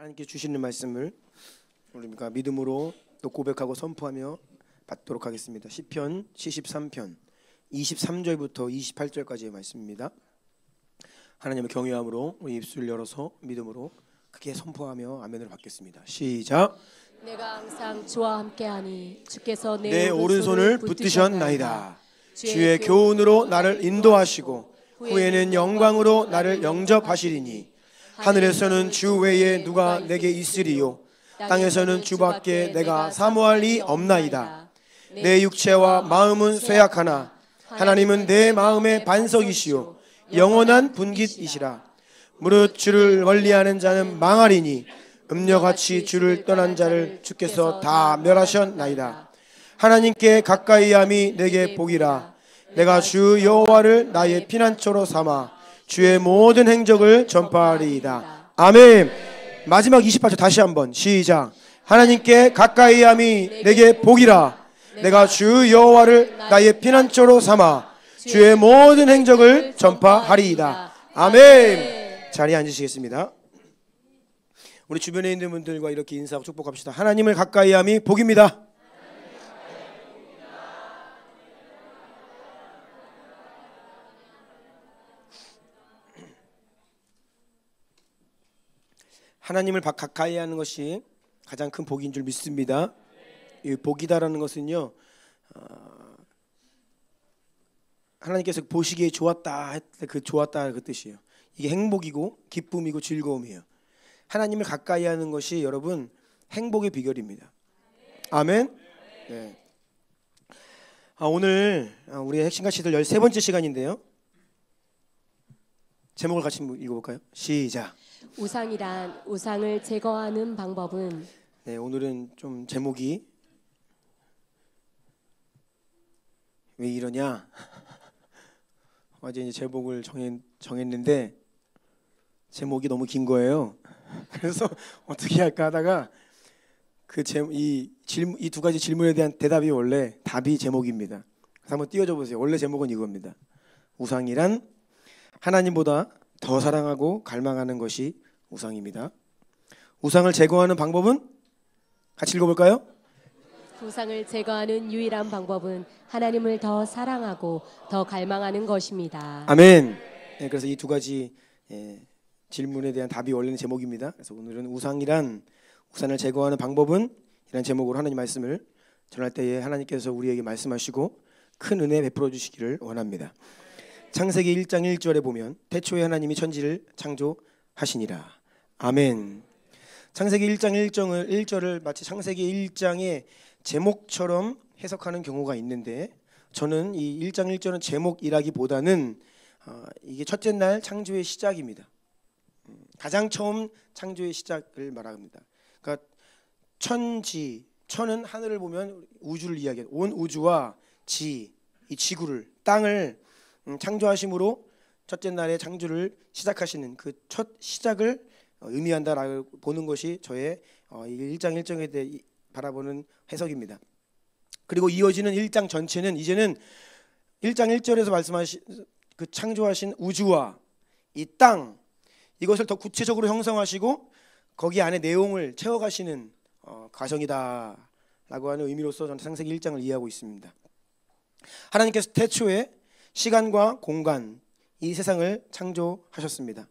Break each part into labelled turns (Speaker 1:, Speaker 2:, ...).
Speaker 1: 하나님께 주시는 말씀을 우리가 믿음으로 또 고백하고 선포하며 받도록 하겠습니다. 시편 73편 23절부터 28절까지의 말씀입니다. 하나님의 경외함으로 우리 입술을 열어서 믿음으로 크게 선포하며 아멘을 받겠습니다. 시작.
Speaker 2: 내가 항상 주와 함께하니 주께서
Speaker 1: 내 오른손을 붙드셨나이다. 주의 교훈으로 나를 인도하시고 후에는 영광으로 나를 영접하시리니 하늘에서는 주 외에 누가 내게 있으리요 땅에서는 주밖에 내가 사모할 리 없나이다. 내 육체와 마음은 쇠약하나 하나님은 내 마음의 반석이시요 영원한 분깃이시라. 무릇 주를 멀리하는 자는 망하리니 음녀같이 주를 떠난 자를 주께서 다 멸하셨나이다. 하나님께 가까이함이 내게 복이라. 내가 주 여호와를 나의 피난처로 삼아 주의 모든 행적을 전파하리이다. 아멘. 마지막 28절 다시 한번 시작. 하나님께 가까이함이 내게 복이라. 내가 주 여호와를 나의 피난처로 삼아 주의 모든 행적을 전파하리이다. 아멘. 자리에 앉으시겠습니다. 우리 주변에 있는 분들과 이렇게 인사하고 축복합시다. 하나님을 가까이함이 복입니다. 하나님을 가까이 하는 것이 가장 큰 복인 줄 믿습니다. 이 복이다라는 것은요, 하나님께서 보시기에 좋았다 했을 그 좋았다 그 뜻이에요. 이게 행복이고 기쁨이고 즐거움이에요. 하나님을 가까이 하는 것이 여러분 행복의 비결입니다. 아멘. 네. 오늘 우리 핵심가 시들 13번째 시간인데요. 제목을 같이 읽어볼까요? 시작.
Speaker 2: 우상이란 우상을 제거하는 방법은.
Speaker 1: 네, 오늘은 좀 제목이 왜 이러냐? 어제 이제 제목을 정했는데 제목이 너무 긴 거예요. 그래서 어떻게 할까 하다가 이 두 가지 질문에 대한 대답이 원래 답이 제목입니다. 그래서 한번 띄워줘 보세요. 원래 제목은 이겁니다. 우상이란 하나님보다 더 사랑하고 갈망하는 것이 우상입니다. 우상을 제거하는 방법은 같이 읽어볼까요?
Speaker 2: 우상을 제거하는 유일한 방법은 하나님을 더 사랑하고 더 갈망하는 것입니다.
Speaker 1: 아멘. 네, 그래서 이 두 가지 질문에 대한 답이 원래는 제목입니다. 그래서 오늘은 우상을 제거하는 방법은 이라는 제목으로 하나님 말씀을 전할 때에 하나님께서 우리에게 말씀하시고 큰 은혜 베풀어 주시기를 원합니다. 창세기 1장 1절에 보면 태초에 하나님이 천지를 창조하시니라. 아멘. 창세기 1장 1절을 마치 창세기 1장의 제목처럼 해석하는 경우가 있는데 저는 이 1장 1절은 제목이라기보다는 이게 첫째 날 창조의 시작입니다. 가장 처음 창조의 시작을 말합니다. 그러니까 천은 하늘을 보면 우주를 이야기해요. 온 우주와 이 지구를 땅을 창조하심으로 첫째 날의 창조를 시작하시는 그 첫 시작을 의미한다라고 보는 것이 저의 1장 1절에 대해 바라보는 해석입니다. 그리고 이어지는 1장 전체는 이제는 1장 1절에서 말씀하신 그 창조하신 우주와 이 땅 이것을 더 구체적으로 형성하시고 거기 안에 내용을 채워가시는 과정이다라고 하는 의미로서 저는 창세기 1장을 이해하고 있습니다. 하나님께서 태초에 시간과 공간 이 세상을 창조하셨습니다.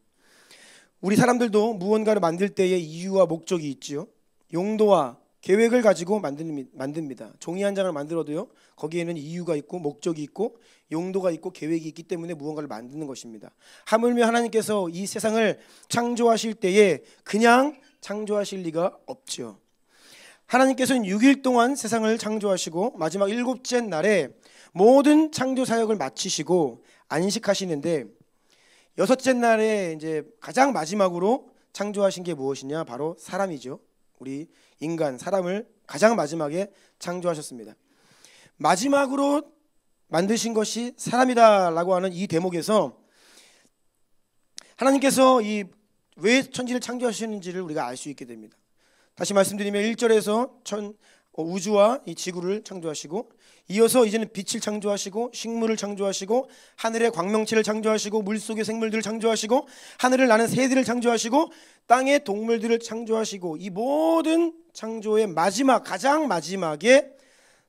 Speaker 1: 우리 사람들도 무언가를 만들 때의 이유와 목적이 있지요. 용도와 계획을 가지고 만듭니다. 종이 한 장을 만들어도요. 거기에는 이유가 있고 목적이 있고 용도가 있고 계획이 있기 때문에 무언가를 만드는 것입니다. 하물며 하나님께서 이 세상을 창조하실 때에 그냥 창조하실 리가 없죠. 하나님께서는 6일 동안 세상을 창조하시고 마지막 7째 날에 모든 창조 사역을 마치시고 안식하시는데 6째 날에 이제 가장 마지막으로 창조하신 게 무엇이냐? 바로 사람이죠. 우리 인간 사람을 가장 마지막에 창조하셨습니다. 마지막으로 만드신 것이 사람이다라고 하는 이 대목에서 하나님께서 왜 천지를 창조하시는지를 우리가 알 수 있게 됩니다. 다시 말씀드리면 1절에서 우주와 이 지구를 창조하시고 이어서 이제는 빛을 창조하시고 식물을 창조하시고 하늘의 광명체를 창조하시고 물속의 생물들을 창조하시고 하늘을 나는 새들을 창조하시고 땅의 동물들을 창조하시고 이 모든 창조의 마지막 가장 마지막에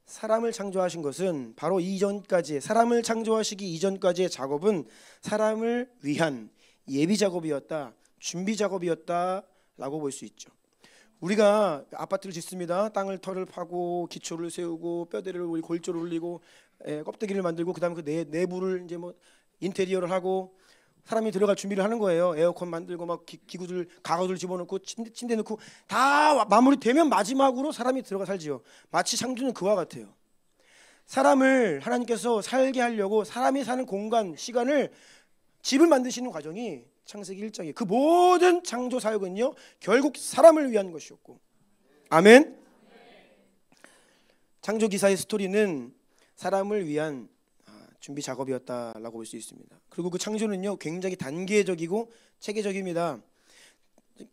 Speaker 1: 사람을 창조하신 것은 바로 이전까지 사람을 창조하시기 이전까지의 작업은 사람을 위한 예비 작업이었다, 준비 작업이었다라고 볼 수 있죠. 우리가 아파트를 짓습니다. 땅을 털을 파고 기초를 세우고 뼈대를 올리고 골조를 올리고 껍데기를 만들고 그다음에 그 내부를 이제 뭐 인테리어를 하고 사람이 들어갈 준비를 하는 거예요. 에어컨 만들고 막 기구들 가구들 집어넣고 침대 넣고 다 마무리되면 마지막으로 사람이 들어가 살지요. 마치 창조는 그와 같아요. 사람을 하나님께서 살게 하려고 사람이 사는 공간, 시간을 집을 만드시는 과정이 창세기 1장이에요. 그 모든 창조 사역은요 결국 사람을 위한 것이었고, 아멘. 창조 기사의 스토리는 사람을 위한 준비 작업이었다라고 볼 수 있습니다. 그리고 그 창조는요 굉장히 단계적이고 체계적입니다.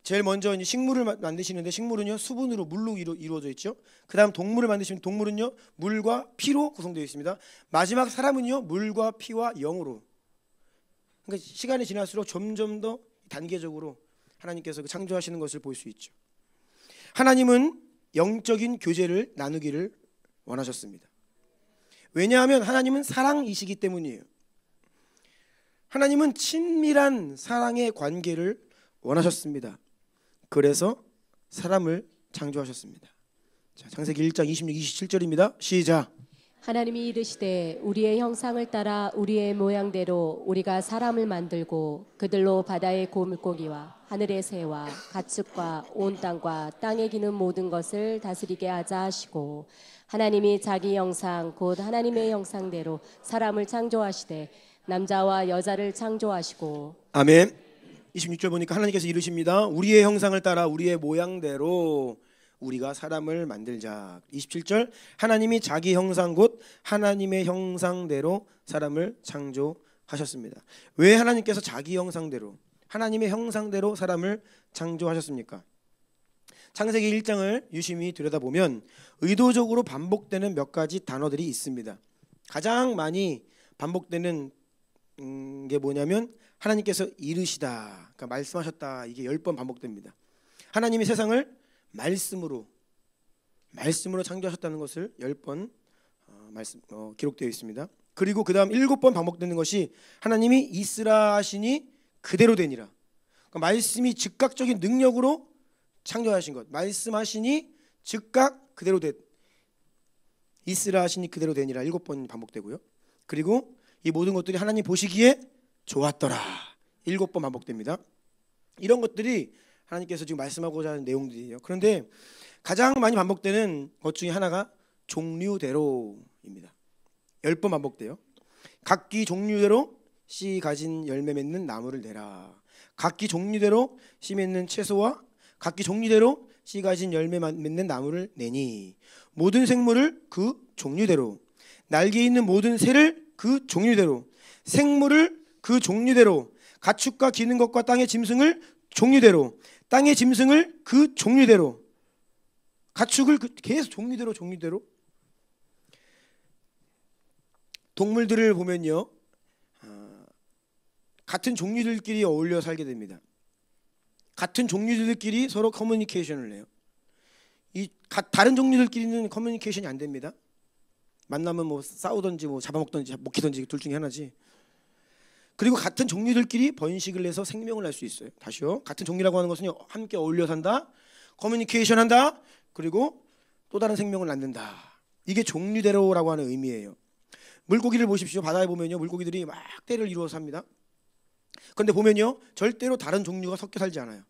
Speaker 1: 제일 먼저 이제 식물을 만드시는데 식물은요 수분으로 물로 이루어져 있죠. 그다음 동물을 만드시면 동물은요 물과 피로 구성되어 있습니다. 마지막 사람은요 물과 피와 영으로. 그러니까 시간이 지날수록 점점 더 단계적으로 하나님께서 그 창조하시는 것을 볼 수 있죠. 하나님은 영적인 교제를 나누기를 원하셨습니다. 왜냐하면 하나님은 사랑이시기 때문이에요. 하나님은 친밀한 사랑의 관계를 원하셨습니다. 그래서 사람을 창조하셨습니다. 자, 창세기 1장 26, 27절입니다. 시작.
Speaker 2: 하나님이 이르시되 우리의 형상을 따라 우리의 모양대로 우리가 사람을 만들고 그들로 바다의 고물고기와 하늘의 새와 가축과 온 땅과 땅에 기는 모든 것을 다스리게 하자 하시고, 하나님이 자기 형상 곧 하나님의 형상대로 사람을 창조하시되 남자와 여자를 창조하시고.
Speaker 1: 아멘. 26절 보니까 하나님께서 이르십니다. 우리의 형상을 따라 우리의 모양대로 우리가 사람을 만들자. 27절 하나님이 자기 형상 곧 하나님의 형상대로 사람을 창조하셨습니다. 왜 하나님께서 자기 형상대로 하나님의 형상대로 사람을 창조하셨습니까? 창세기 1장을 유심히 들여다보면 의도적으로 반복되는 몇 가지 단어들이 있습니다. 가장 반복되는 게 뭐냐면 하나님께서 이르시다, 그러니까 말씀하셨다, 이게 10번 반복됩니다. 하나님이 세상을 말씀으로 창조하셨다는 것을 10번 기록되어 있습니다. 그리고 그 다음 7번 반복되는 것이 하나님이 있으라 하시니 그대로 되니라. 그러니까 말씀이 즉각적인 능력으로 창조하신 것, 말씀하시니 즉각 그대로 있으라 하시니 그대로 되니라 7번 반복되고요. 그리고 이 모든 것들이 하나님 보시기에 좋았더라 7번 반복됩니다. 이런 것들이 하나님께서 지금 말씀하고자 하는 내용들이에요. 그런데 가장 많이 반복되는 것 중에 하나가 종류대로입니다. 10번 반복돼요. 각기 종류대로 씨 가진 열매 맺는 나무를 내라. 각기 종류대로 씨 맺는 채소와 각기 종류대로 씨 가진 열매 맺는 나무를 내니 모든 생물을 그 종류대로, 날개 있는 모든 새를 그 종류대로, 생물을 그 종류대로, 가축과 기는 것과 땅의 짐승을 종류대로, 땅의 짐승을 그 종류대로, 가축을 계속 종류대로. 동물들을 보면요 같은 종류들끼리 어울려 살게 됩니다. 같은 종류들끼리 서로 커뮤니케이션을 해요. 다른 종류들끼리는 커뮤니케이션이 안 됩니다. 만나면 뭐 싸우든지 뭐 잡아먹든지 먹히든지 둘 중에 하나지. 그리고 같은 종류들끼리 번식을 해서 생명을 낼 수 있어요. 다시요. 같은 종류라고 하는 것은 함께 어울려 산다, 커뮤니케이션 한다, 그리고 또 다른 생명을 낳는다. 이게 종류대로라고 하는 의미예요. 물고기를 보십시오. 바다에 보면요 물고기들이 막 떼를 이루어 삽니다. 그런데 보면요 절대로 다른 종류가 섞여 살지 않아요.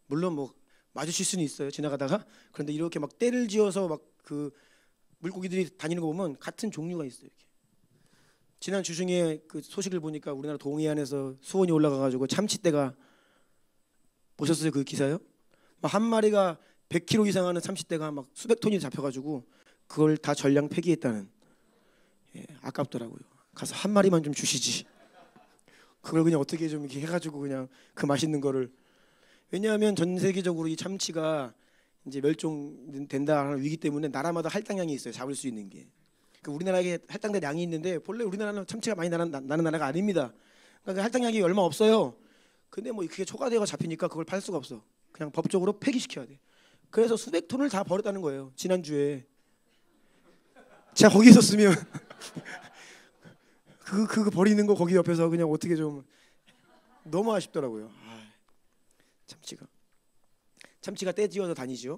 Speaker 1: 물론 뭐 마주칠 수는 있어요, 지나가다가. 그런데 이렇게 막 떼를 지어서 막 그 물고기들이 다니는 거 보면 같은 종류가 있어요. 이렇게. 지난 주 중에 그 소식을 보니까 우리나라 동해안에서 수온이 올라가가지고 참치떼가, 보셨어요 그 기사요? 막 한 마리가 100kg 이상 하는 참치떼가 막 수백 톤이 잡혀가지고 그걸 다 전량 폐기했다는. 아깝더라고요. 가서 한 마리만 좀 주시지. 그걸 그냥 어떻게 좀 이렇게 해가지고 그냥 그 맛있는 거를. 왜냐하면 전 세계적으로 이 참치가 이제 멸종된다는 위기 때문에 나라마다 할당량이 있어요. 잡을 수 있는 게. 우리나라에 할당된 양이 있는데 본래 우리나라는 참치가 많이 나는 나라가 아닙니다. 그러니까 할당량이 얼마 없어요. 근데 뭐 그게 초과되어 잡히니까 그걸 팔 수가 없어. 그냥 법적으로 폐기시켜야 돼. 그래서 수백 톤을 다 버렸다는 거예요. 지난주에. 제가 거기 있었으면 그거 버리는 거 거기 옆에서 그냥 어떻게 좀 너무 아쉽더라고요. 참치가 떼지어서 다니죠.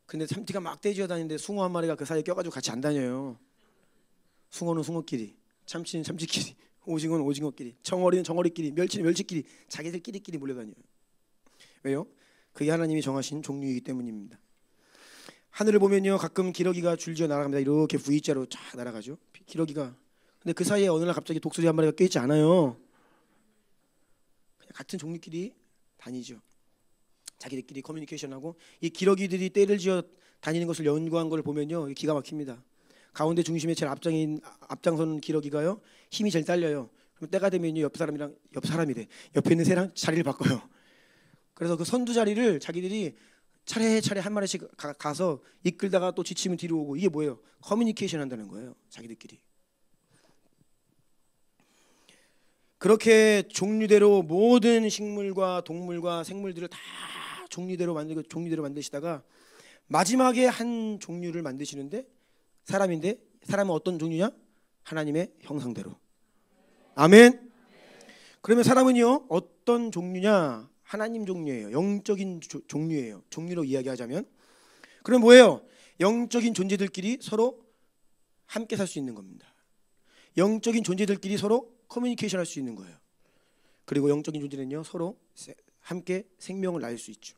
Speaker 1: 근데 참치가 막 떼지어 다니는데 숭어 한 마리가 그 사이에 껴가지고 같이 안 다녀요. 숭어는 숭어끼리, 참치는 참치끼리, 오징어는 오징어끼리, 정어리는 정어리끼리, 멸치는 멸치끼리 자기들끼리끼리 몰려다녀요. 왜요? 그게 하나님이 정하신 종류이기 때문입니다. 하늘을 보면요 가끔 기러기가 줄지어 날아갑니다. 이렇게 V자로 쫙 날아가죠. 기러기가. 근데 그 사이에 어느 날 갑자기 독수리 한 마리가 껴있지 않아요. 그냥 같은 종류끼리 다니죠. 자기들끼리 커뮤니케이션하고 이 기러기들이 떼를 지어 다니는 것을 연구한 걸 보면요 기가 막힙니다. 가운데 중심에 제일 앞장서는 기러기가요 힘이 제일 딸려요. 그럼 때가 되면요 옆 사람이래 옆에 있는 새랑 자리를 바꿔요. 그래서 그 선두 자리를 자기들이 차례차례 한 마리씩 가서 이끌다가 또 지치면 뒤로 오고. 이게 뭐예요? 커뮤니케이션 한다는 거예요. 자기들끼리. 그렇게 종류대로 모든 식물과 동물과 생물들을 다 종류대로 만드시다가 마지막에 한 종류를 만드시는데 사람인데 사람은 어떤 종류냐? 하나님의 형상대로. 아멘. 그러면 사람은요 어떤 종류냐? 하나님 종류예요. 영적인 종류예요. 종류로 이야기하자면. 그럼 뭐예요? 영적인 존재들끼리 서로 함께 살 수 있는 겁니다. 영적인 존재들끼리 서로 커뮤니케이션 할 수 있는 거예요. 그리고 영적인 존재는요 서로 함께 생명을 낳을 수 있죠.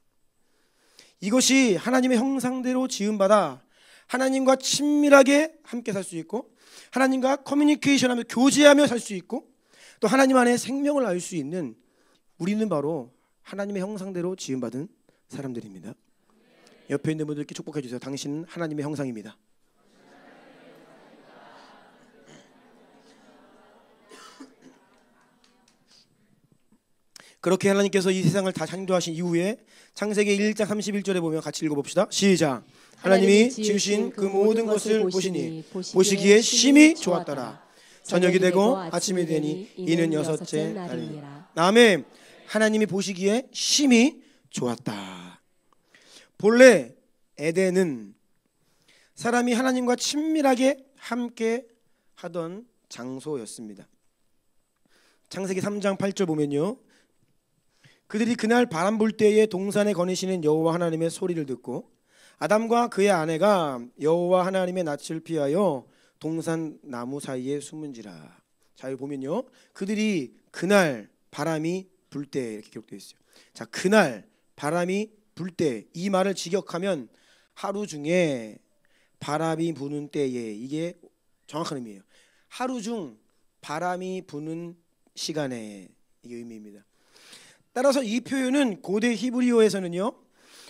Speaker 1: 이것이 하나님의 형상대로 지음받아 하나님과 친밀하게 함께 살 수 있고 하나님과 커뮤니케이션하며 교제하며 살 수 있고 또 하나님 안에 생명을 낳을 수 있는 우리는 바로 하나님의 형상대로 지음받은 사람들입니다. 옆에 있는 분들께 축복해 주세요. 당신은 하나님의 형상입니다. 그렇게 하나님께서 이 세상을 다 창조하신 이후에 창세기 1장 31절에 보면 같이 읽어봅시다. 시작. 하나님이 지으신 그 모든 것을 보시니 보시기에 심히 좋았더라. 저녁이 되고 아침이 되니 이는 여섯째 날이니라. 아멘. 하나님이 보시기에 심히 좋았다. 본래 에덴은 사람이 하나님과 친밀하게 함께 하던 장소였습니다. 창세기 3장 8절 보면요. 그들이 그날 바람 불 때에 동산에 거니시는 여호와 하나님의 소리를 듣고 아담과 그의 아내가 여호와 하나님의 낯을 피하여 동산 나무 사이에 숨은지라. 자, 여기 보면요. 그들이 그날 바람이 불 때 이렇게 기록되어 있어요. 자, 그날 바람이 불 때 이 말을 직역하면 하루 중에 바람이 부는 때에 이게 정확한 의미예요. 하루 중 바람이 부는 시간에 이게 의미입니다. 따라서 이 표현은 고대 히브리어에서는요.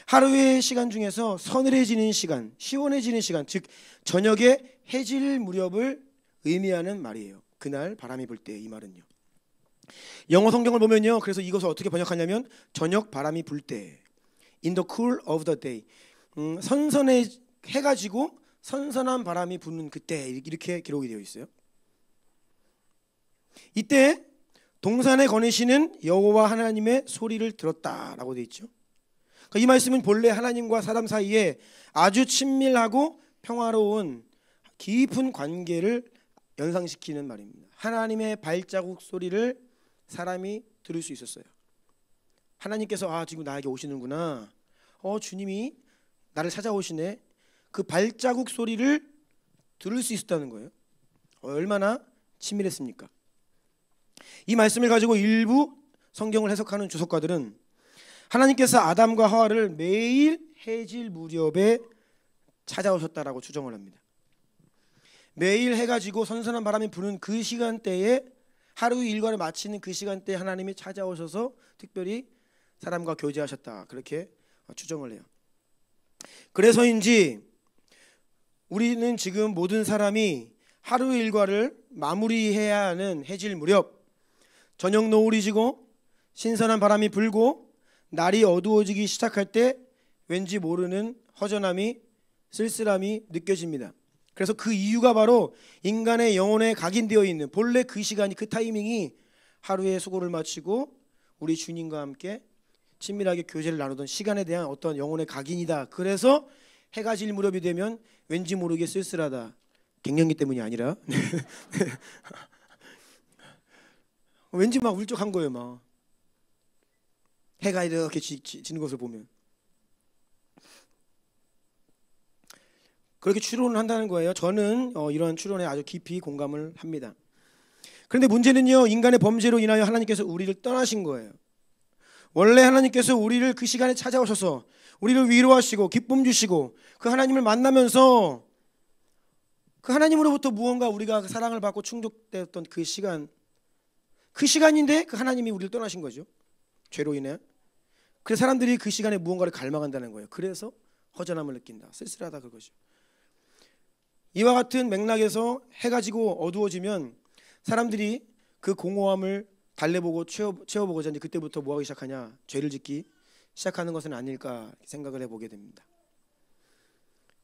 Speaker 1: 하루의 시간 중에서 서늘해지는 시간, 시원해지는 시간, 즉 저녁에 해질 무렵을 의미하는 말이에요. 그날 바람이 불 때 이 말은요. 영어 성경을 보면요. 그래서 이것을 어떻게 번역하냐면 저녁 바람이 불 때 In the cool of the day. 선선해 해가지고 선선한 바람이 부는 그때 이렇게 기록이 되어 있어요. 이때 동산에 거니시는 여호와 하나님의 소리를 들었다라고 되어 있죠. 이 말씀은 본래 하나님과 사람 사이에 아주 친밀하고 평화로운 깊은 관계를 연상시키는 말입니다. 하나님의 발자국 소리를 사람이 들을 수 있었어요. 하나님께서 지금 나에게 오시는구나. 주님이 나를 찾아오시네. 그 발자국 소리를 들을 수 있었다는 거예요. 얼마나 친밀했습니까? 이 말씀을 가지고 일부 성경을 해석하는 주석가들은 하나님께서 아담과 하와를 매일 해질 무렵에 찾아오셨다라고 추정을 합니다. 매일 해가 지고 선선한 바람이 부는 그 시간대에 하루의 일과를 마치는 그 시간대에 하나님이 찾아오셔서 특별히 사람과 교제하셨다. 그렇게 추정을 해요. 그래서인지 우리는 지금 모든 사람이 하루의 일과를 마무리해야 하는 해질 무렵 저녁 노을이 지고 신선한 바람이 불고 날이 어두워지기 시작할 때 왠지 모르는 허전함이 쓸쓸함이 느껴집니다. 그래서 그 이유가 바로 인간의 영혼에 각인되어 있는 본래 그 시간이 그 타이밍이 하루의 수고를 마치고 우리 주님과 함께 친밀하게 교제를 나누던 시간에 대한 어떤 영혼의 각인이다. 그래서 해가 질 무렵이 되면 왠지 모르게 쓸쓸하다. 갱년기 때문이 아니라 왠지 막 울적한 거예요. 막 해가 이렇게 지는 것을 보면 그렇게 추론을 한다는 거예요. 저는 이런 추론에 아주 깊이 공감을 합니다. 그런데 문제는요, 인간의 범죄로 인하여 하나님께서 우리를 떠나신 거예요. 원래 하나님께서 우리를 그 시간에 찾아오셔서 우리를 위로하시고 기쁨 주시고 그 하나님을 만나면서 그 하나님으로부터 무언가 우리가 사랑을 받고 충족되었던 그 시간인데 그 하나님이 우리를 떠나신 거죠. 죄로 인해. 그래서 사람들이 그 시간에 무언가를 갈망한다는 거예요. 그래서 허전함을 느낀다. 쓸쓸하다 그것이죠. 이와 같은 맥락에서 해가 지고 어두워지면 사람들이 그 공허함을 달래보고 채워보고자 이제 그때부터 뭐 하기 시작하냐? 죄를 짓기 시작하는 것은 아닐까 생각을 해보게 됩니다.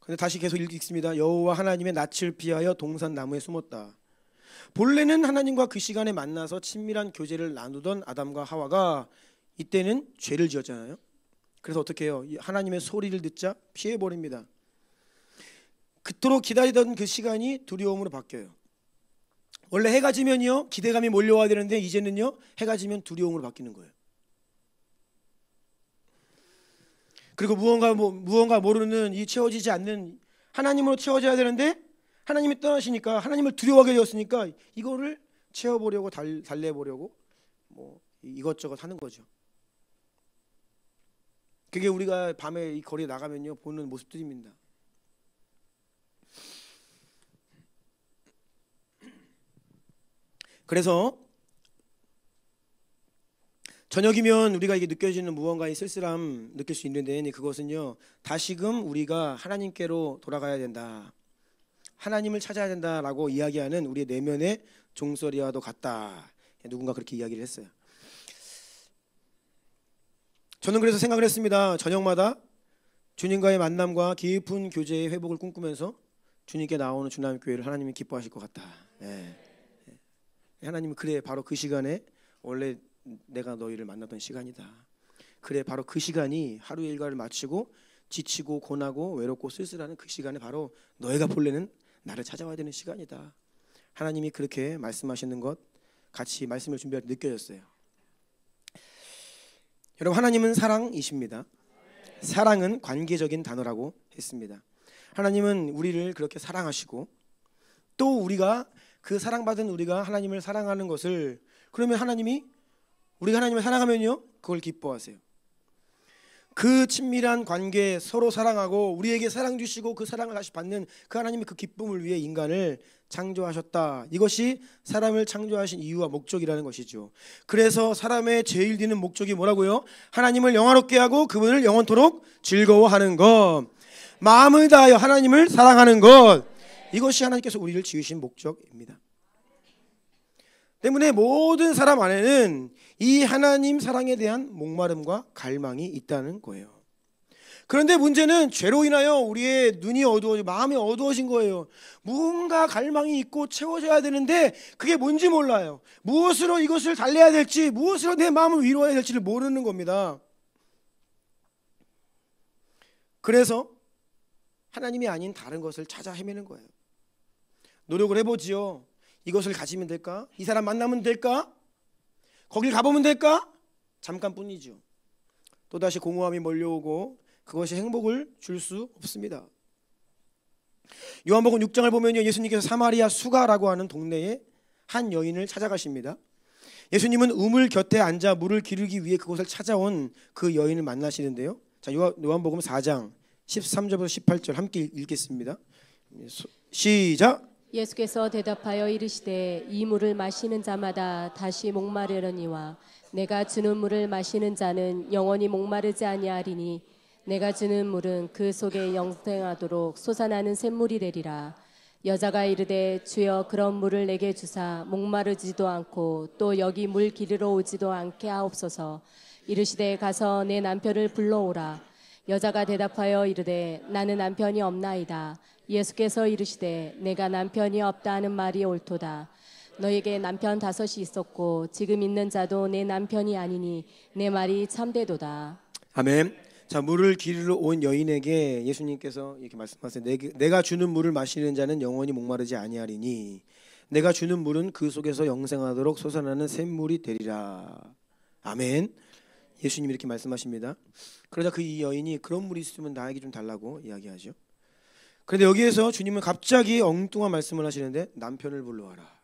Speaker 1: 그런데 다시 계속 읽습니다. 여호와 하나님의 낯을 피하여 동산 나무에 숨었다. 본래는 하나님과 그 시간에 만나서 친밀한 교제를 나누던 아담과 하와가 이때는 죄를 지었잖아요. 그래서 어떻게 해요? 하나님의 소리를 듣자 피해버립니다. 그토록 기다리던 그 시간이 두려움으로 바뀌어요. 원래 해가 지면요 기대감이 몰려와야 되는데 이제는요 해가 지면 두려움으로 바뀌는 거예요. 그리고 무언가 모르는 이 채워지지 않는 하나님으로 채워져야 되는데 하나님이 떠나시니까 하나님을 두려워하게 되었으니까 이거를 채워보려고 달래보려고 뭐 이것저것 하는 거죠. 그게 우리가 밤에 이 거리에 나가면요 보는 모습들입니다. 그래서 저녁이면 우리가 이게 느껴지는 무언가의 쓸쓸함 느낄 수 있는데 그것은요 다시금 우리가 하나님께로 돌아가야 된다, 하나님을 찾아야 된다라고 이야기하는 우리의 내면의 종소리와도 같다. 누군가 그렇게 이야기를 했어요. 저는 그래서 생각을 했습니다. 저녁마다 주님과의 만남과 깊은 교제의 회복을 꿈꾸면서 주님께 나오는 주남교회를 하나님이 기뻐하실 것 같다. 하나님은 그래 바로 그 시간에 원래 내가 너희를 만나던 시간이다. 그래 바로 그 시간이 하루의 일과를 마치고 지치고 고나고 외롭고 쓸쓸하는 그 시간에 바로 너희가 본래는 나를 찾아와야 되는 시간이다. 하나님이 그렇게 말씀하시는 것 같이 말씀을 준비할 때 느껴졌어요. 여러분 하나님은 사랑이십니다. 사랑은 관계적인 단어라고 했습니다. 하나님은 우리를 그렇게 사랑하시고 또 우리가 그 사랑받은 우리가 하나님을 사랑하는 것을 그러면 하나님이 우리가 하나님을 사랑하면요 그걸 기뻐하세요. 그 친밀한 관계 서로 사랑하고 우리에게 사랑 주시고 그 사랑을 다시 받는 그 하나님의 그 기쁨을 위해 인간을 창조하셨다. 이것이 사람을 창조하신 이유와 목적이라는 것이죠. 그래서 사람의 제일 드는 목적이 뭐라고요? 하나님을 영화롭게 하고 그분을 영원토록 즐거워하는 것, 마음을 다하여 하나님을 사랑하는 것, 이것이 하나님께서 우리를 지으신 목적입니다. 때문에 모든 사람 안에는 이 하나님 사랑에 대한 목마름과 갈망이 있다는 거예요. 그런데 문제는 죄로 인하여 우리의 눈이 어두워지고 마음이 어두워진 거예요. 무언가 갈망이 있고 채워져야 되는데 그게 뭔지 몰라요. 무엇으로 이것을 달래야 될지, 무엇으로 내 마음을 위로해야 될지를 모르는 겁니다. 그래서 하나님이 아닌 다른 것을 찾아 헤매는 거예요. 노력을 해보지요. 이것을 가지면 될까? 이 사람 만나면 될까? 거길 가보면 될까? 잠깐뿐이죠. 또다시 공허함이 몰려오고 그것이 행복을 줄 수 없습니다. 요한복음 6장을 보면요, 예수님께서 사마리아 수가라고 하는 동네에 한 여인을 찾아가십니다. 예수님은 우물 곁에 앉아 물을 기르기 위해 그곳을 찾아온 그 여인을 만나시는데요. 자, 요한복음 4장 13절부터 18절 함께 읽겠습니다. 시작.
Speaker 2: 예수께서 대답하여 이르시되 이 물을 마시는 자마다 다시 목마르려니와 내가 주는 물을 마시는 자는 영원히 목마르지 아니하리니 내가 주는 물은 그 속에 영생하도록 솟아나는 샘물이 되리라. 여자가 이르되 주여 그런 물을 내게 주사 목마르지도 않고 또 여기 물 기르러 오지도 않게 하옵소서. 이르시되 가서 내 남편을 불러오라. 여자가 대답하여 이르되 나는 남편이 없나이다. 예수께서 이르시되 내가 남편이 없다 하는 말이 옳도다. 너에게 남편 5이 있었고 지금 있는 자도 내 남편이 아니니 내 말이 참되도다.
Speaker 1: 아멘. 자, 물을 기르러 온 여인에게 예수님께서 이렇게 말씀하세요. 내가 주는 물을 마시는 자는 영원히 목마르지 아니하리니 내가 주는 물은 그 속에서 영생하도록 솟아나는 샘물이 되리라. 아멘. 예수님이 이렇게 말씀하십니다. 그러자 그 이 여인이 그런 물이 있으면 나에게 좀 달라고 이야기하죠. 그런데 여기에서 주님은 갑자기 엉뚱한 말씀을 하시는데 남편을 불러와라.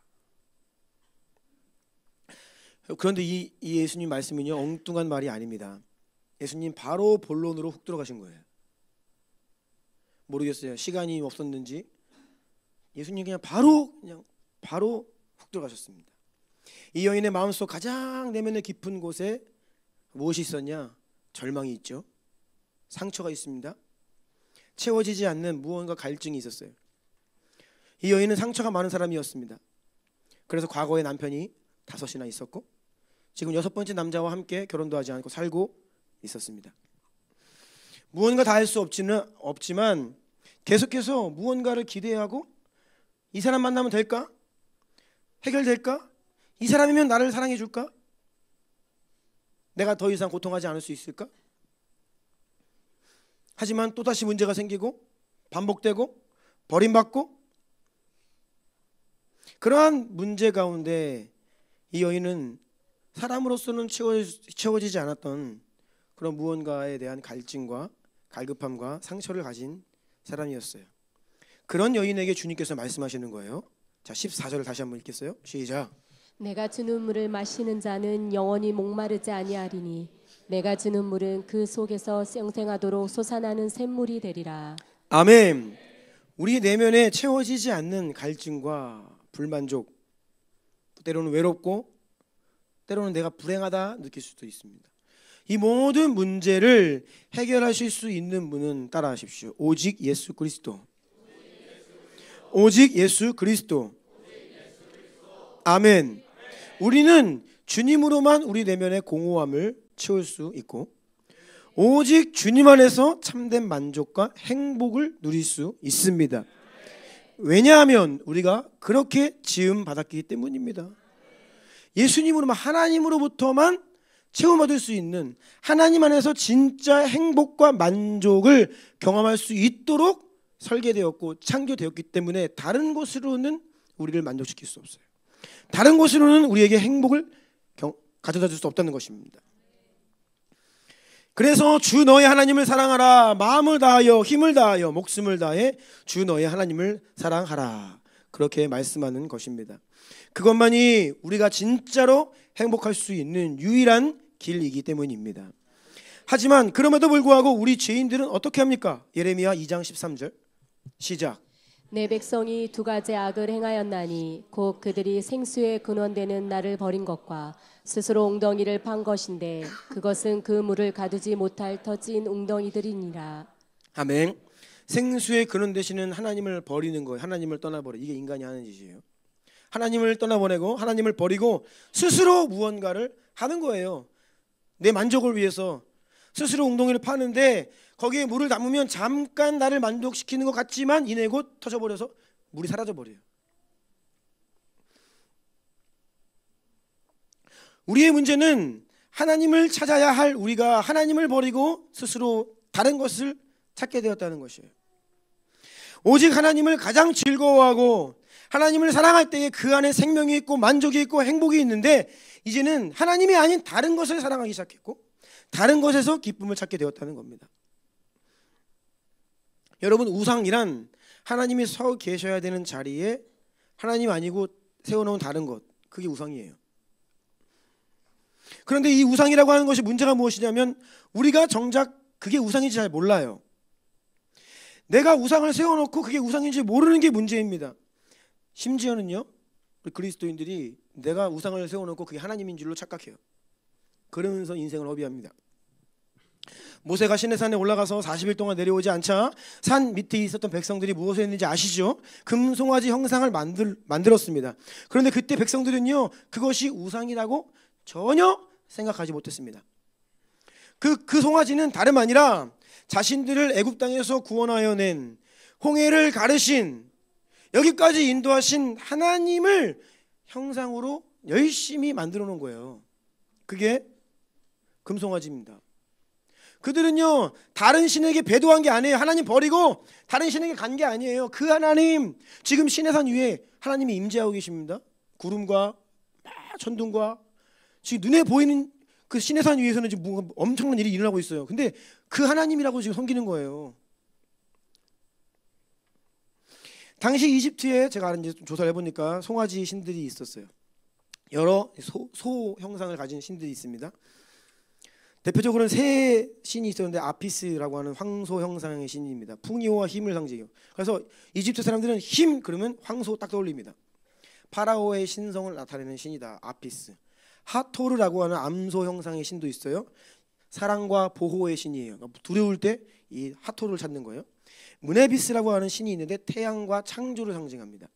Speaker 1: 그런데 이 예수님 말씀은요, 엉뚱한 말이 아닙니다. 예수님 바로 본론으로 훅 들어가신 거예요. 모르겠어요. 시간이 없었는지 예수님 그냥 바로 훅 들어가셨습니다. 이 여인의 마음속 가장 내면의 깊은 곳에 무엇이 있었냐? 절망이 있죠. 상처가 있습니다. 채워지지 않는 무언가 갈증이 있었어요. 이 여인은 상처가 많은 사람이었습니다. 그래서 과거에 남편이 5이나 있었고 지금 6번째 남자와 함께 결혼도 하지 않고 살고 있었습니다. 무언가 다 할 수 없지만 계속해서 무언가를 기대하고 이 사람 만나면 될까? 해결될까? 이 사람이면 나를 사랑해 줄까? 내가 더 이상 고통하지 않을 수 있을까? 하지만 또다시 문제가 생기고 반복되고 버림받고 그러한 문제 가운데 이 여인은 사람으로서는 채워지지 않았던 그런 무언가에 대한 갈증과 갈급함과 상처를 가진 사람이었어요. 그런 여인에게 주님께서 말씀하시는 거예요. 자, 14절을 다시 한번 읽겠어요. 시작.
Speaker 2: 내가 주는 물을 마시는 자는 영원히 목마르지 아니하리니 내가 주는 물은 그 속에서 영생하도록 솟아나는 샘물이 되리라.
Speaker 1: 아멘. 우리 내면에 채워지지 않는 갈증과 불만족, 때로는 외롭고 때로는 내가 불행하다 느낄 수도 있습니다. 이 모든 문제를 해결하실 수 있는 분은 따라하십시오. 오직 예수 그리스도. 오직 예수 그리스도. 아멘. 우리는 주님으로만 우리 내면의 공허함을 채울 수 있고 오직 주님 안에서 참된 만족과 행복을 누릴 수 있습니다. 왜냐하면 우리가 그렇게 지음 받았기 때문입니다. 예수님으로만 하나님으로부터만 체험받을 수 있는 하나님 안에서 진짜 행복과 만족을 경험할 수 있도록 설계되었고 창조되었기 때문에 다른 곳으로는 우리를 만족시킬 수 없어요. 다른 곳으로는 우리에게 행복을 가져다 줄 수 없다는 것입니다. 그래서 주 너의 하나님을 사랑하라. 마음을 다하여 힘을 다하여 목숨을 다해 주 너의 하나님을 사랑하라. 그렇게 말씀하는 것입니다. 그것만이 우리가 진짜로 행복할 수 있는 유일한 길이기 때문입니다. 하지만 그럼에도 불구하고 우리 죄인들은 어떻게 합니까? 예레미야 2장 13절 시작.
Speaker 2: 내 백성이 2가지 악을 행하였나니 곧 그들이 생수의 근원되는 나를 버린 것과 스스로 웅덩이를 판 것인데 그것은 그 물을 가두지 못할 터진 웅덩이들이니라.
Speaker 1: 아멘. 생수의 근원 되시는 하나님을 버리는 거예요. 하나님을 떠나버려. 이게 인간이 하는 짓이에요. 하나님을 떠나보내고 하나님을 버리고 스스로 무언가를 하는 거예요. 내 만족을 위해서 스스로 웅덩이를 파는데 거기에 물을 담으면 잠깐 나를 만족시키는 것 같지만 이내 곧 터져버려서 물이 사라져버려요. 우리의 문제는 하나님을 찾아야 할 우리가 하나님을 버리고 스스로 다른 것을 찾게 되었다는 것이에요. 오직 하나님을 가장 즐거워하고 하나님을 사랑할 때에 그 안에 생명이 있고 만족이 있고 행복이 있는데 이제는 하나님이 아닌 다른 것을 사랑하기 시작했고 다른 것에서 기쁨을 찾게 되었다는 겁니다. 여러분, 우상이란 하나님이 서 계셔야 되는 자리에 하나님 아니고 세워놓은 다른 것, 그게 우상이에요. 그런데 이 우상이라고 하는 것이 문제가 무엇이냐면 우리가 정작 그게 우상인지 잘 몰라요. 내가 우상을 세워놓고 그게 우상인지 모르는 게 문제입니다. 심지어는요, 우리 그리스도인들이 내가 우상을 세워놓고 그게 하나님인 줄로 착각해요. 그러면서 인생을 허비합니다. 모세가 시내산에 올라가서 40일 동안 내려오지 않자 산 밑에 있었던 백성들이 무엇을 했는지 아시죠? 금송아지 형상을 만들었습니다. 그런데 그때 백성들은요, 그것이 우상이라고 전혀 생각하지 못했습니다. 그 송아지는 다름 아니라 자신들을 애굽 땅에서 구원하여 낸 홍해를 가르신 여기까지 인도하신 하나님을 형상으로 열심히 만들어 놓은 거예요. 그게 금송아지입니다. 그들은요 다른 신에게 배도한 게 아니에요. 하나님 버리고 다른 신에게 간 게 아니에요. 그 하나님, 지금 시내산 위에 하나님이 임재하고 계십니다. 구름과 천둥과 지금 눈에 보이는 그 시내산 위에서는 지금 뭔가 엄청난 일이 일어나고 있어요. 근데 그 하나님이라고 지금 섬기는 거예요. 당시 이집트에 제가 이제 좀 조사를 해보니까 송아지 신들이 있었어요. 여러 소 형상을 가진 신들이 있습니다. 대표적으로는 세 신이 있었는데 아피스라고 하는 황소 형상의 신입니다. 풍요와 힘을 상징해요. 그래서 이집트 사람들은 힘 그러면 황소 딱 떠올립니다. 파라오의 신성을 나타내는 신이다, 아피스. 하토르라고 하는 암소 형상의 신도 있어요. 사랑과 보호의 신이에요. 두려울 때 이 하토르를 찾는 거예요. 무네비스라고 하는 신이 있는데 태양과 창조를 상징합니다.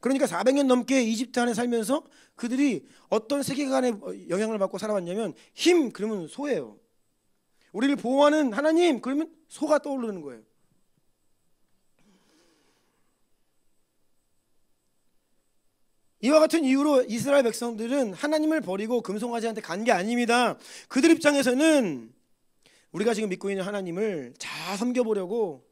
Speaker 1: 그러니까 400년 넘게 이집트 안에 살면서 그들이 어떤 세계관의 영향을 받고 살아왔냐면 힘 그러면 소예요. 우리를 보호하는 하나님 그러면 소가 떠오르는 거예요. 이와 같은 이유로 이스라엘 백성들은 하나님을 버리고 금송아지한테 간 게 아닙니다. 그들 입장에서는 우리가 지금 믿고 있는 하나님을 잘 섬겨보려고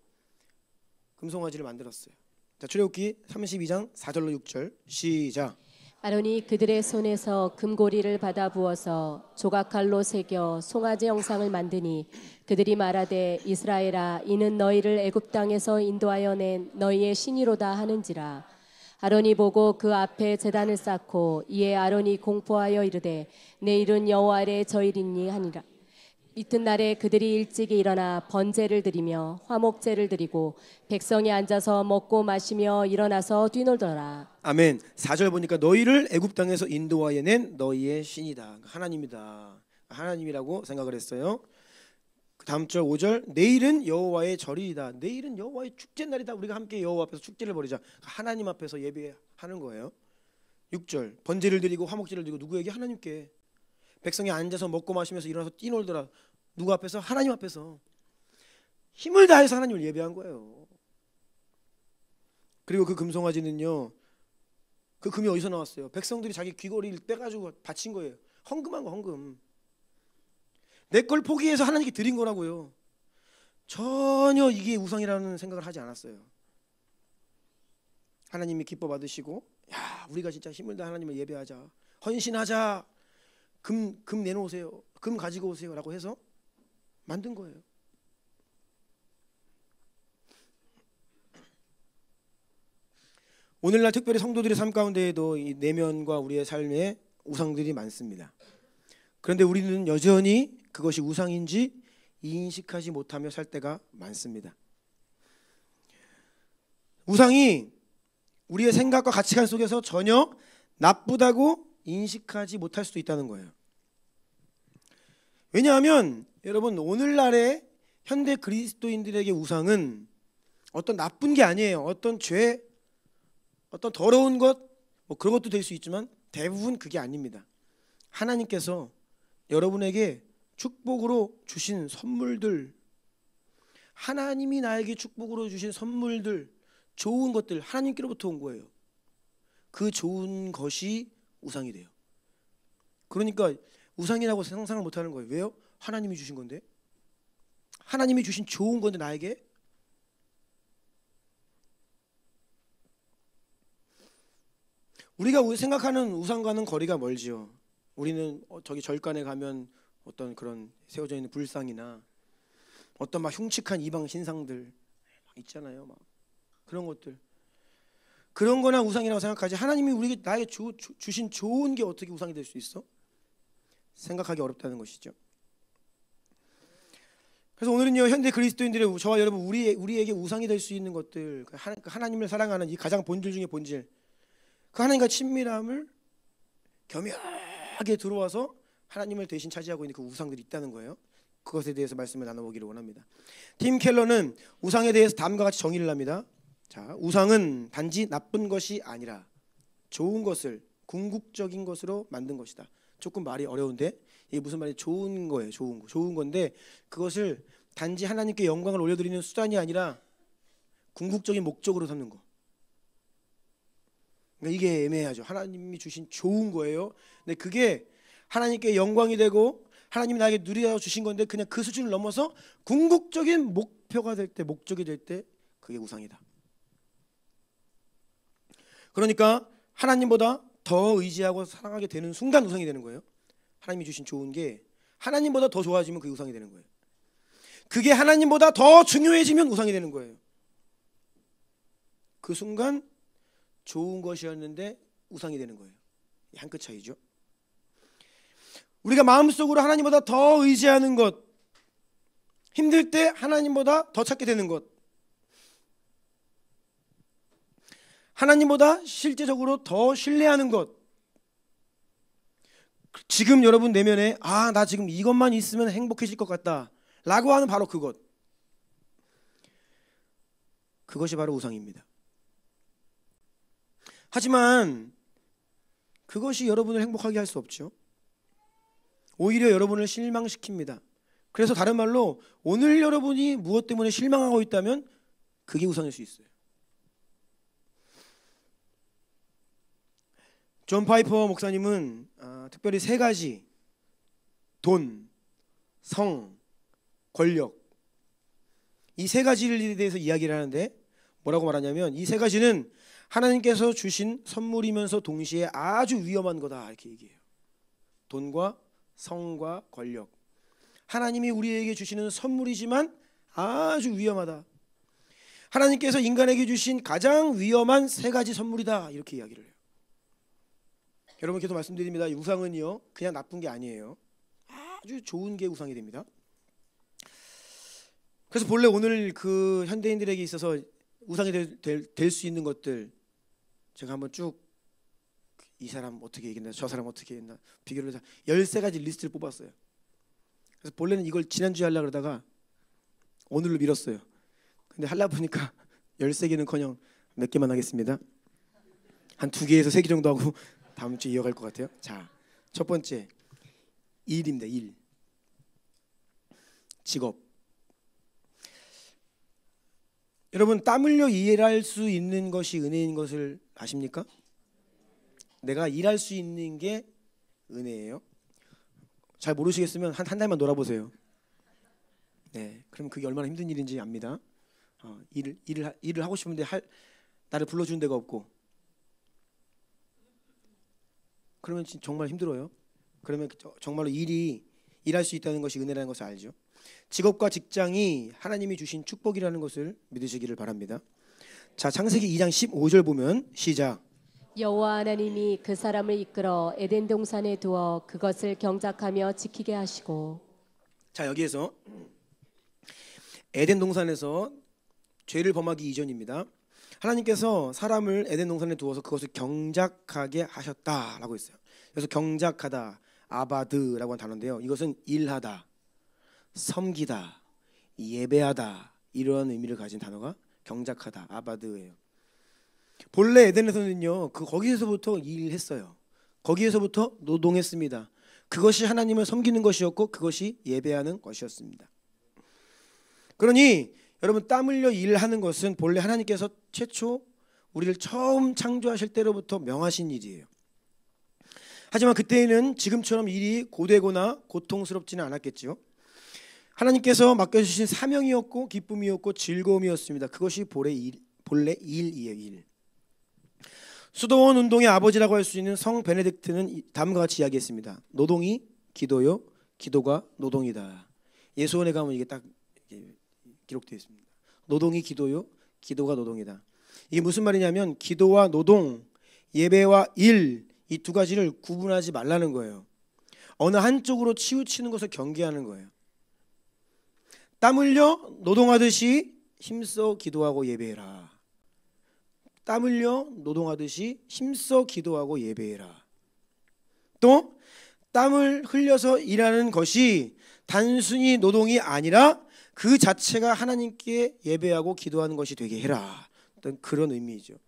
Speaker 1: 금송아지를 만들었어요. 자, 출애굽기 32장 4절로 6절 시작.
Speaker 2: 아론이 그들의 손에서 금고리를 받아 부어서 조각칼로 새겨 송아지 형상을 만드니 그들이 말하되 이스라엘아 이는 너희를 애굽 땅에서 인도하여 낸 너희의 신이로다 하는지라. 아론이 보고 그 앞에 제단을 쌓고 이에 아론이 공포하여 이르되 내일은 여호와 아래 저일이니 하니라. 이튿날에 그들이 일찍이 일어나 번제를 드리며 화목제를 드리고 백성이 앉아서 먹고 마시며 일어나서 뛰놀더라.
Speaker 1: 아멘. 4절 보니까 너희를 애굽 땅에서 인도하여 낸 너희의 신이다. 하나님이다. 하나님이라고 생각을 했어요. 그 다음 절 5절 내일은 여호와의 절일이다. 내일은 여호와의 축제날이다. 우리가 함께 여호와 앞에서 축제를 벌이자. 하나님 앞에서 예배하는 거예요. 6절 번제를 드리고 화목제를 드리고 누구에게? 하나님께. 백성이 앉아서 먹고 마시면서 일어나서 뛰놀더라. 누구 앞에서? 하나님 앞에서. 힘을 다해서 하나님을 예배한 거예요. 그리고 그 금송아지는요, 그 금이 어디서 나왔어요? 백성들이 자기 귀걸이를 빼가지고 바친 거예요. 헌금한 거, 헌금. 내 걸 포기해서 하나님께 드린 거라고요. 전혀 이게 우상이라는 생각을 하지 않았어요. 하나님이 기뻐 받으시고, 야, 우리가 진짜 힘을 다해 하나님을 예배하자, 헌신하자, 금 내놓으세요, 금 가지고 오세요라고 해서 만든 거예요. 오늘날 특별히 성도들의 삶 가운데에도 이 내면과 우리의 삶에 우상들이 많습니다. 그런데 우리는 여전히 그것이 우상인지 인식하지 못하며 살 때가 많습니다. 우상이 우리의 생각과 가치관 속에서 전혀 나쁘다고 인식하지 못할 수도 있다는 거예요. 왜냐하면 여러분 오늘날의 현대 그리스도인들에게 우상은 어떤 나쁜 게 아니에요. 어떤 죄, 어떤 더러운 것, 뭐 그런 것도 될 수 있지만 대부분 그게 아닙니다. 하나님께서 여러분에게 축복으로 주신 선물들, 하나님이 나에게 축복으로 주신 선물들, 좋은 것들 하나님께로부터 온 거예요. 그 좋은 것이 우상이 돼요. 그러니까 우상이라고 상상을 못하는 거예요. 왜요? 하나님이 주신 건데, 하나님이 주신 좋은 건데 나에게. 우리가 생각하는 우상과는 거리가 멀지요. 우리는 저기 절간에 가면 어떤 그런 세워져 있는 불상이나 어떤 막 흉측한 이방 신상들 있잖아요. 막 그런 것들, 그런 거나 우상이라고 생각하지, 하나님이 우리에게 나에게 주신 좋은 게 어떻게 우상이 될 수 있어? 생각하기 어렵다는 것이죠. 그래서 오늘은요, 현대 그리스도인들의, 저와 여러분 우리에게 우상이 될 수 있는 것들, 하나님을 사랑하는 이 가장 본질 중에 본질, 그 하나님과 친밀함을 겸허하게 들어와서 하나님을 대신 차지하고 있는 그 우상들이 있다는 거예요. 그것에 대해서 말씀을 나눠보기를 원합니다. 팀 켈러는 우상에 대해서 다음과 같이 정의를 합니다. 자, 우상은 단지 나쁜 것이 아니라 좋은 것을 궁극적인 것으로 만든 것이다. 조금 말이 어려운데 이게 무슨 말이? 좋은 거예요. 좋은 건데 그것을 단지 하나님께 영광을 올려드리는 수단이 아니라 궁극적인 목적으로 삼는 거. 그러니까 이게 애매하죠. 하나님이 주신 좋은 거예요. 근데 그게 하나님께 영광이 되고 하나님이 나에게 누리어 주신 건데 그냥 그 수준을 넘어서 궁극적인 목표가 될 때, 목적이 될 때 그게 우상이다. 그러니까 하나님보다 더 의지하고 사랑하게 되는 순간 우상이 되는 거예요. 하나님이 주신 좋은 게 하나님보다 더 좋아지면 그게 우상이 되는 거예요. 그게 하나님보다 더 중요해지면 우상이 되는 거예요. 그 순간 좋은 것이었는데 우상이 되는 거예요. 한 끗 차이죠. 우리가 마음속으로 하나님보다 더 의지하는 것, 힘들 때 하나님보다 더 찾게 되는 것, 하나님보다 실제적으로 더 신뢰하는 것, 지금 여러분 내면에 나 지금 이것만 있으면 행복해질 것 같다 라고 하는 바로 그것, 그것이 바로 우상입니다. 하지만 그것이 여러분을 행복하게 할 수 없죠. 오히려 여러분을 실망시킵니다. 그래서 다른 말로 오늘 여러분이 무엇 때문에 실망하고 있다면 그게 우상일 수 있어요. 존 파이퍼 목사님은 특별히 세 가지, 돈, 성, 권력, 이 세 가지에 대해서 이야기를 하는데 뭐라고 말하냐면 이 세 가지는 하나님께서 주신 선물이면서 동시에 아주 위험한 거다 이렇게 얘기해요. 돈과 성과 권력, 하나님이 우리에게 주시는 선물이지만 아주 위험하다. 하나님께서 인간에게 주신 가장 위험한 세 가지 선물이다 이렇게 이야기를 해요. 여러분 계속 말씀드립니다. 우상은요 그냥 나쁜 게 아니에요. 아주 좋은 게 우상이 됩니다. 그래서 본래 오늘 그 현대인들에게 있어서 우상이 될 수 있는 것들 제가 한번 쭉 이 사람 어떻게 얘기했나 저 사람 어떻게 했나 비교를 해서 13가지 리스트를 뽑았어요. 그래서 본래는 이걸 지난주에 하려고 그러다가 오늘로 미뤘어요. 근데 하려고 보니까 13개는커녕 몇 개만 하겠습니다. 한 2개에서 3개 정도 하고 다음 주에 이어갈 것 같아요. 자, 첫 번째 일입니다. 일. 직업. 여러분 땀 흘려 일할 수 있는 것이 은혜인 것을 아십니까? 내가 일할 수 있는 게 은혜예요. 잘 모르시겠으면 한 달만 놀아보세요. 네, 그럼 그게 얼마나 힘든 일인지 압니다. 일을 하고 싶은데 나를 불러주는 데가 없고 그러면 정말 힘들어요. 그러면 정말로 일할 수 있다는 것이 은혜라는 것을 알죠. 직업과 직장이 하나님이 주신 축복이라는 것을 믿으시기를 바랍니다. 자, 창세기 2장 15절 보면 시작.
Speaker 2: 여호와 하나님이 그 사람을 이끌어 에덴 동산에 두어 그것을 경작하며 지키게 하시고.
Speaker 1: 자, 여기에서 에덴 동산에서 죄를 범하기 이전입니다. 하나님께서 사람을 에덴 동산에 두어서 그것을 경작하게 하셨다라고 했어요. 그래서 경작하다, 아바드라고 하는 단어인데요. 이것은 일하다, 섬기다, 예배하다 이런 의미를 가진 단어가 경작하다, 아바드예요. 본래 에덴에서는요, 거기에서부터 일했어요. 거기에서부터 노동했습니다. 그것이 하나님을 섬기는 것이었고 그것이 예배하는 것이었습니다. 그러니 여러분 땀 흘려 일하는 것은 본래 하나님께서 최초 우리를 처음 창조하실 때로부터 명하신 일이에요. 하지만 그때에는 지금처럼 일이 고되거나 고통스럽지는 않았겠죠. 하나님께서 맡겨주신 사명이었고 기쁨이었고 즐거움이었습니다. 그것이 본래 일이에요. 일. 수도원 운동의 아버지라고 할 수 있는 성 베네딕트는 다음과 같이 이야기했습니다. 노동이 기도요, 기도가 노동이다. 예수원에 가면 이게 딱 기록되어 있습니다. 노동이 기도요, 기도가 노동이다. 이게 무슨 말이냐면 기도와 노동, 예배와 일, 이 두 가지를 구분하지 말라는 거예요. 어느 한쪽으로 치우치는 것을 경계하는 거예요. 땀 흘려 노동하듯이 힘써 기도하고 예배해라. 땀 흘려 노동하듯이 힘써 기도하고 예배해라. 또 땀을 흘려서 일하는 것이 단순히 노동이 아니라 그 자체가 하나님께 예배하고 기도하는 것이 되게 해라. 어떤 그런 의미이죠.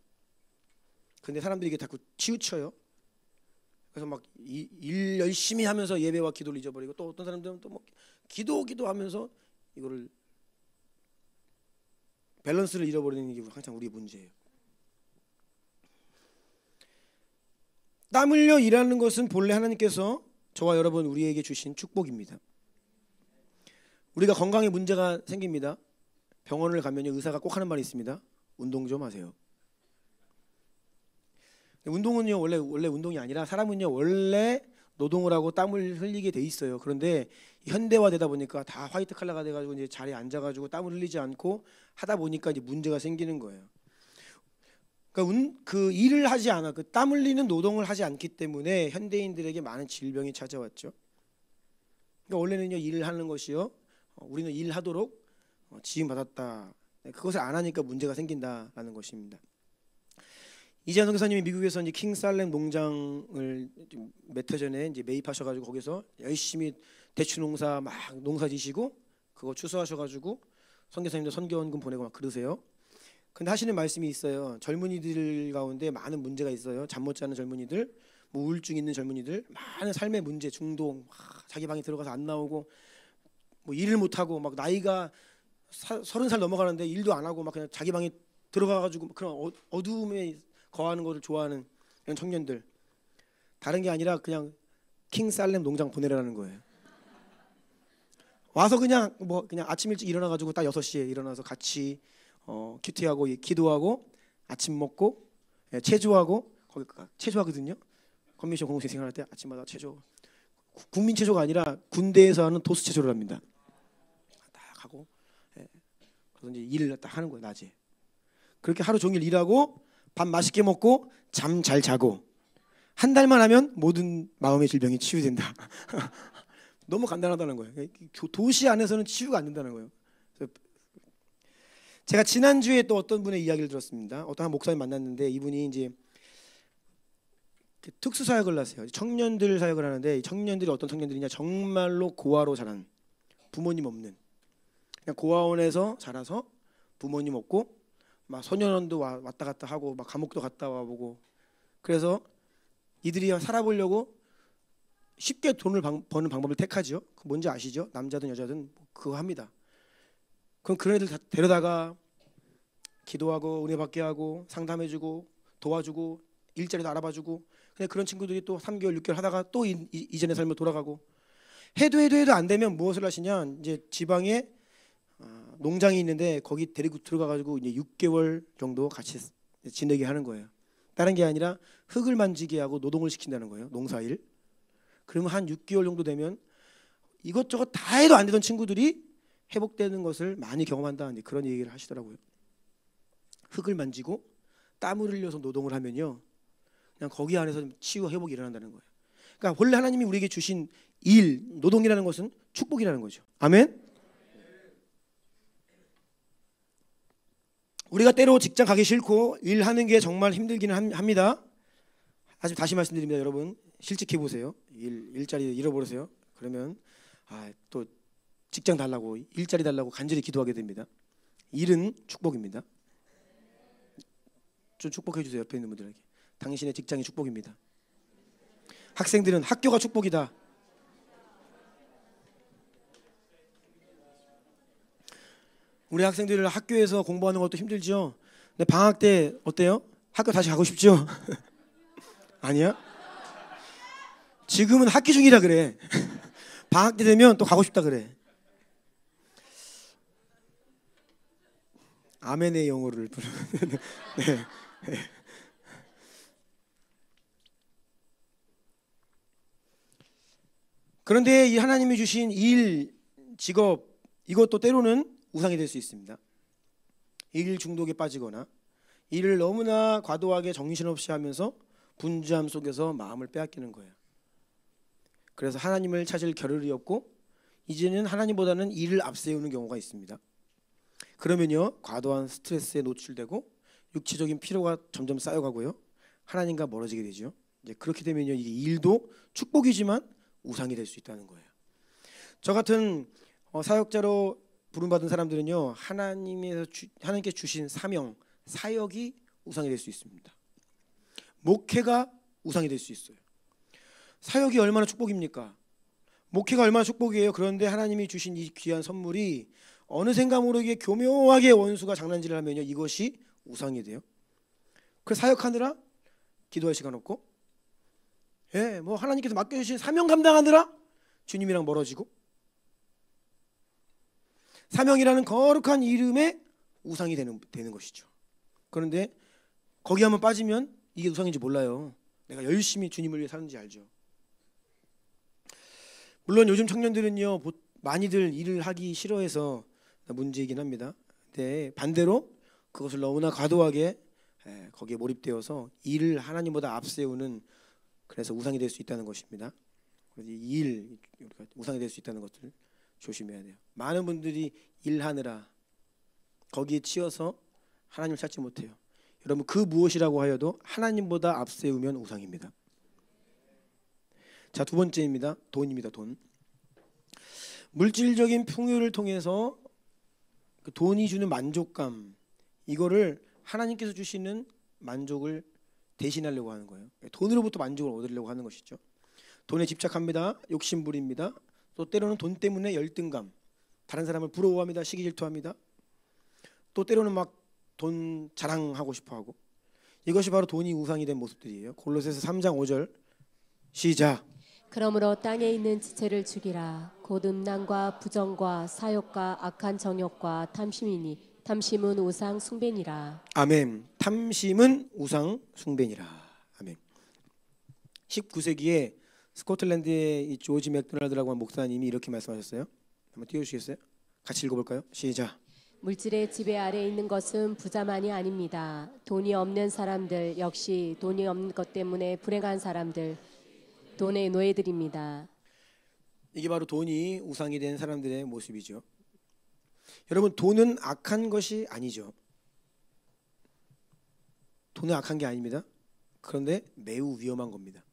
Speaker 1: 근데 사람들이 이게 자꾸 치우쳐요. 그래서 막 일 열심히 하면서 예배와 기도를 잊어버리고 또 어떤 사람들은 또 뭐 기도하면서 이거를 밸런스를 잃어버리는 게 항상 우리의 문제예요. 땀 흘려 일하는 것은 본래 하나님께서 저와 여러분 우리에게 주신 축복입니다. 우리가 건강에 문제가 생깁니다. 병원을 가면 의사가 꼭 하는 말이 있습니다. 운동 좀 하세요. 운동은요 원래 운동이 아니라 사람은요 원래 노동을 하고 땀을 흘리게 돼 있어요. 그런데 현대화되다 보니까 다 화이트 칼라가 돼가지고 이제 자리에 앉아가지고 땀을 흘리지 않고 하다 보니까 이제 문제가 생기는 거예요. 그러니까 그 일을 하지 않아, 그 땀 흘리는 노동을 하지 않기 때문에 현대인들에게 많은 질병이 찾아왔죠. 그러니까 원래는요 일을 하는 것이요, 우리는 일하도록 지음 받았다. 그것을 안 하니까 문제가 생긴다라는 것입니다. 이재현 선교사님이 미국에서 이제 킹살렘 농장을 몇 해 전에 이제 매입하셔가지고 거기서 열심히 대추 농사 막 농사지시고 그거 추수하셔가지고 선교사님도 선교원금 보내고 막 그러세요. 근데 하시는 말씀이 있어요. 젊은이들 가운데 많은 문제가 있어요. 잠 못 자는 젊은이들, 뭐 우울증 있는 젊은이들, 많은 삶의 문제, 중독, 자기 방에 들어가서 안 나오고, 뭐 일을 못 하고, 막 나이가 30살 넘어가는데 일도 안 하고 막 그냥 자기 방에 들어가가지고 그런 어두움에 거하는 것을 좋아하는 이런 청년들. 다른 게 아니라 그냥 킹살렘 농장 보내라는 거예요. 와서 그냥 그냥 아침 일찍 일어나가지고 딱 6시에 일어나서 같이 큐티하고 기도하고 아침 먹고 체조하고, 거기 체조하거든요. 컨벤션 공동체 생활할 때 아침마다 체조, 국민 체조가 아니라 군대에서 하는 도수 체조를 합니다. 딱 하고 그래서 이제 일을 딱 하는 거예요. 낮에 그렇게 하루 종일 일하고 밥 맛있게 먹고 잠 잘 자고 한 달만 하면 모든 마음의 질병이 치유된다. 너무 간단하다는 거예요. 도시 안에서는 치유가 안 된다는 거예요. 제가 지난주에 또 어떤 분의 이야기를 들었습니다. 어떤 한 목사님 만났는데 이분이 이제 특수 사역을 하세요. 청년들 사역을 하는데 이 청년들이 어떤 청년들이냐, 정말로 고아로 자란, 부모님 없는, 그냥 고아원에서 자라서 부모님 없고 막 소년원도 왔다 갔다 하고 막 감옥도 갔다 와보고, 그래서 이들이 살아보려고 쉽게 돈을 버는 방법을 택하죠. 그 뭔지 아시죠? 남자든 여자든 그거 합니다. 그럼 그런 애들 다 데려다가 기도하고 은혜 받게 하고 상담해주고 도와주고 일자리도 알아봐주고, 근데 그런 친구들이 또 3개월 6개월 하다가 또 이전의 삶으로 돌아가고, 해도 안 되면 무엇을 하시냐, 이제 지방에 농장이 있는데 거기 데리고 들어가가지고 이제 6개월 정도 같이 지내게 하는 거예요. 다른 게 아니라 흙을 만지게 하고 노동을 시킨다는 거예요. 농사일. 그러면 한 6개월 정도 되면 이것저것 다 해도 안 되던 친구들이 회복되는 것을 많이 경험한다, 그런 얘기를 하시더라고요. 흙을 만지고 땀을 흘려서 노동을 하면요, 그냥 거기 안에서 치유 회복이 일어난다는 거예요. 그러니까 원래 하나님이 우리에게 주신 일, 노동이라는 것은 축복이라는 거죠. 아멘. 우리가 때로 직장 가기 싫고 일하는 게 정말 힘들기는 합니다. 하지만 다시 말씀드립니다. 여러분 실직해 보세요. 일자리 잃어버리세요. 그러면 또 직장 달라고, 일자리 달라고 간절히 기도하게 됩니다. 일은 축복입니다. 좀 축복해 주세요. 옆에 있는 분들에게. 당신의 직장이 축복입니다. 학생들은 학교가 축복이다. 우리 학생들 학교에서 공부하는 것도 힘들죠. 근데 방학 때 어때요? 학교 다시 가고 싶죠? 아니야? 지금은 학기 중이라 그래. 방학 때 되면 또 가고 싶다 그래. 아멘의 영어를 부르는. 네. 그런데 이 하나님이 주신 일, 직업, 이것도 때로는 우상이 될 수 있습니다. 일 중독에 빠지거나 일을 너무나 과도하게 정신없이 하면서 분주함 속에서 마음을 빼앗기는 거예요. 그래서 하나님을 찾을 겨를이 없고 이제는 하나님보다는 일을 앞세우는 경우가 있습니다. 그러면요, 과도한 스트레스에 노출되고 육체적인 피로가 점점 쌓여가고요, 하나님과 멀어지게 되죠. 이제 그렇게 되면요, 이게 일도 축복이지만 우상이 될 수 있다는 거예요. 저 같은 사역자로 부름받은 사람들은요, 하나님께 주신 사명, 사역이 우상이 될 수 있습니다. 목회가 우상이 될 수 있어요. 사역이 얼마나 축복입니까? 목회가 얼마나 축복이에요. 그런데 하나님이 주신 이 귀한 선물이 어느샌가 모르게 교묘하게 원수가 장난질을 하면요, 이것이 우상이 돼요. 그래서 사역하느라 기도할 시간 없고 예, 뭐 하나님께서 맡겨주신 사명 감당하느라 주님이랑 멀어지고, 사명이라는 거룩한 이름에 우상이 되는 것이죠. 그런데 거기 한번 빠지면 이게 우상인지 몰라요. 내가 열심히 주님을 위해 사는지 알죠. 물론 요즘 청년들은요, 많이들 일을 하기 싫어해서 문제이긴 합니다. 근데 반대로 그것을 너무나 과도하게 거기에 몰입되어서 일을 하나님보다 앞세우는, 그래서 우상이 될 수 있다는 것입니다. 그래서 이 우리가 우상이 될 수 있다는 것을 조심해야 돼요. 많은 분들이 일하느라 거기에 치여서 하나님을 찾지 못해요. 여러분, 그 무엇이라고 하여도 하나님보다 앞세우면 우상입니다. 자, 두 번째입니다. 돈입니다. 돈. 물질적인 풍요를 통해서 그 돈이 주는 만족감, 이거를 하나님께서 주시는 만족을 대신하려고 하는 거예요. 돈으로부터 만족을 얻으려고 하는 것이죠. 돈에 집착합니다. 욕심부립니다. 또 때로는 돈 때문에 열등감, 다른 사람을 부러워합니다. 시기 질투합니다. 또 때로는 막 돈 자랑하고 싶어하고, 이것이 바로 돈이 우상이 된 모습들이에요. 골로새서 3장 5절 시작.
Speaker 2: 그러므로 땅에 있는 지체를 죽이라. 곧 음란과 부정과 사욕과 악한 정욕과 탐심이니 탐심은 우상 숭배니라.
Speaker 1: 아멘. 탐심은 우상 숭배니라. 아멘. 19세기에 스코틀랜드의 이 조지 맥도날드라고 하는 목사님이 이렇게 말씀하셨어요. 한번 띄워주시겠어요? 같이 읽어볼까요? 시작.
Speaker 2: 물질의 지배 아래 있는 것은 부자만이 아닙니다. 돈이 없는 사람들 역시 돈이 없는 것 때문에 불행한 사람들, 돈의 노예들입니다.
Speaker 1: 이게 바로 돈이 우상이 된 사람들의 모습이죠. 여러분, 돈은 악한 것이 아니죠. 돈은 악한 게 아닙니다. 그런데 매우 위험한 겁니다.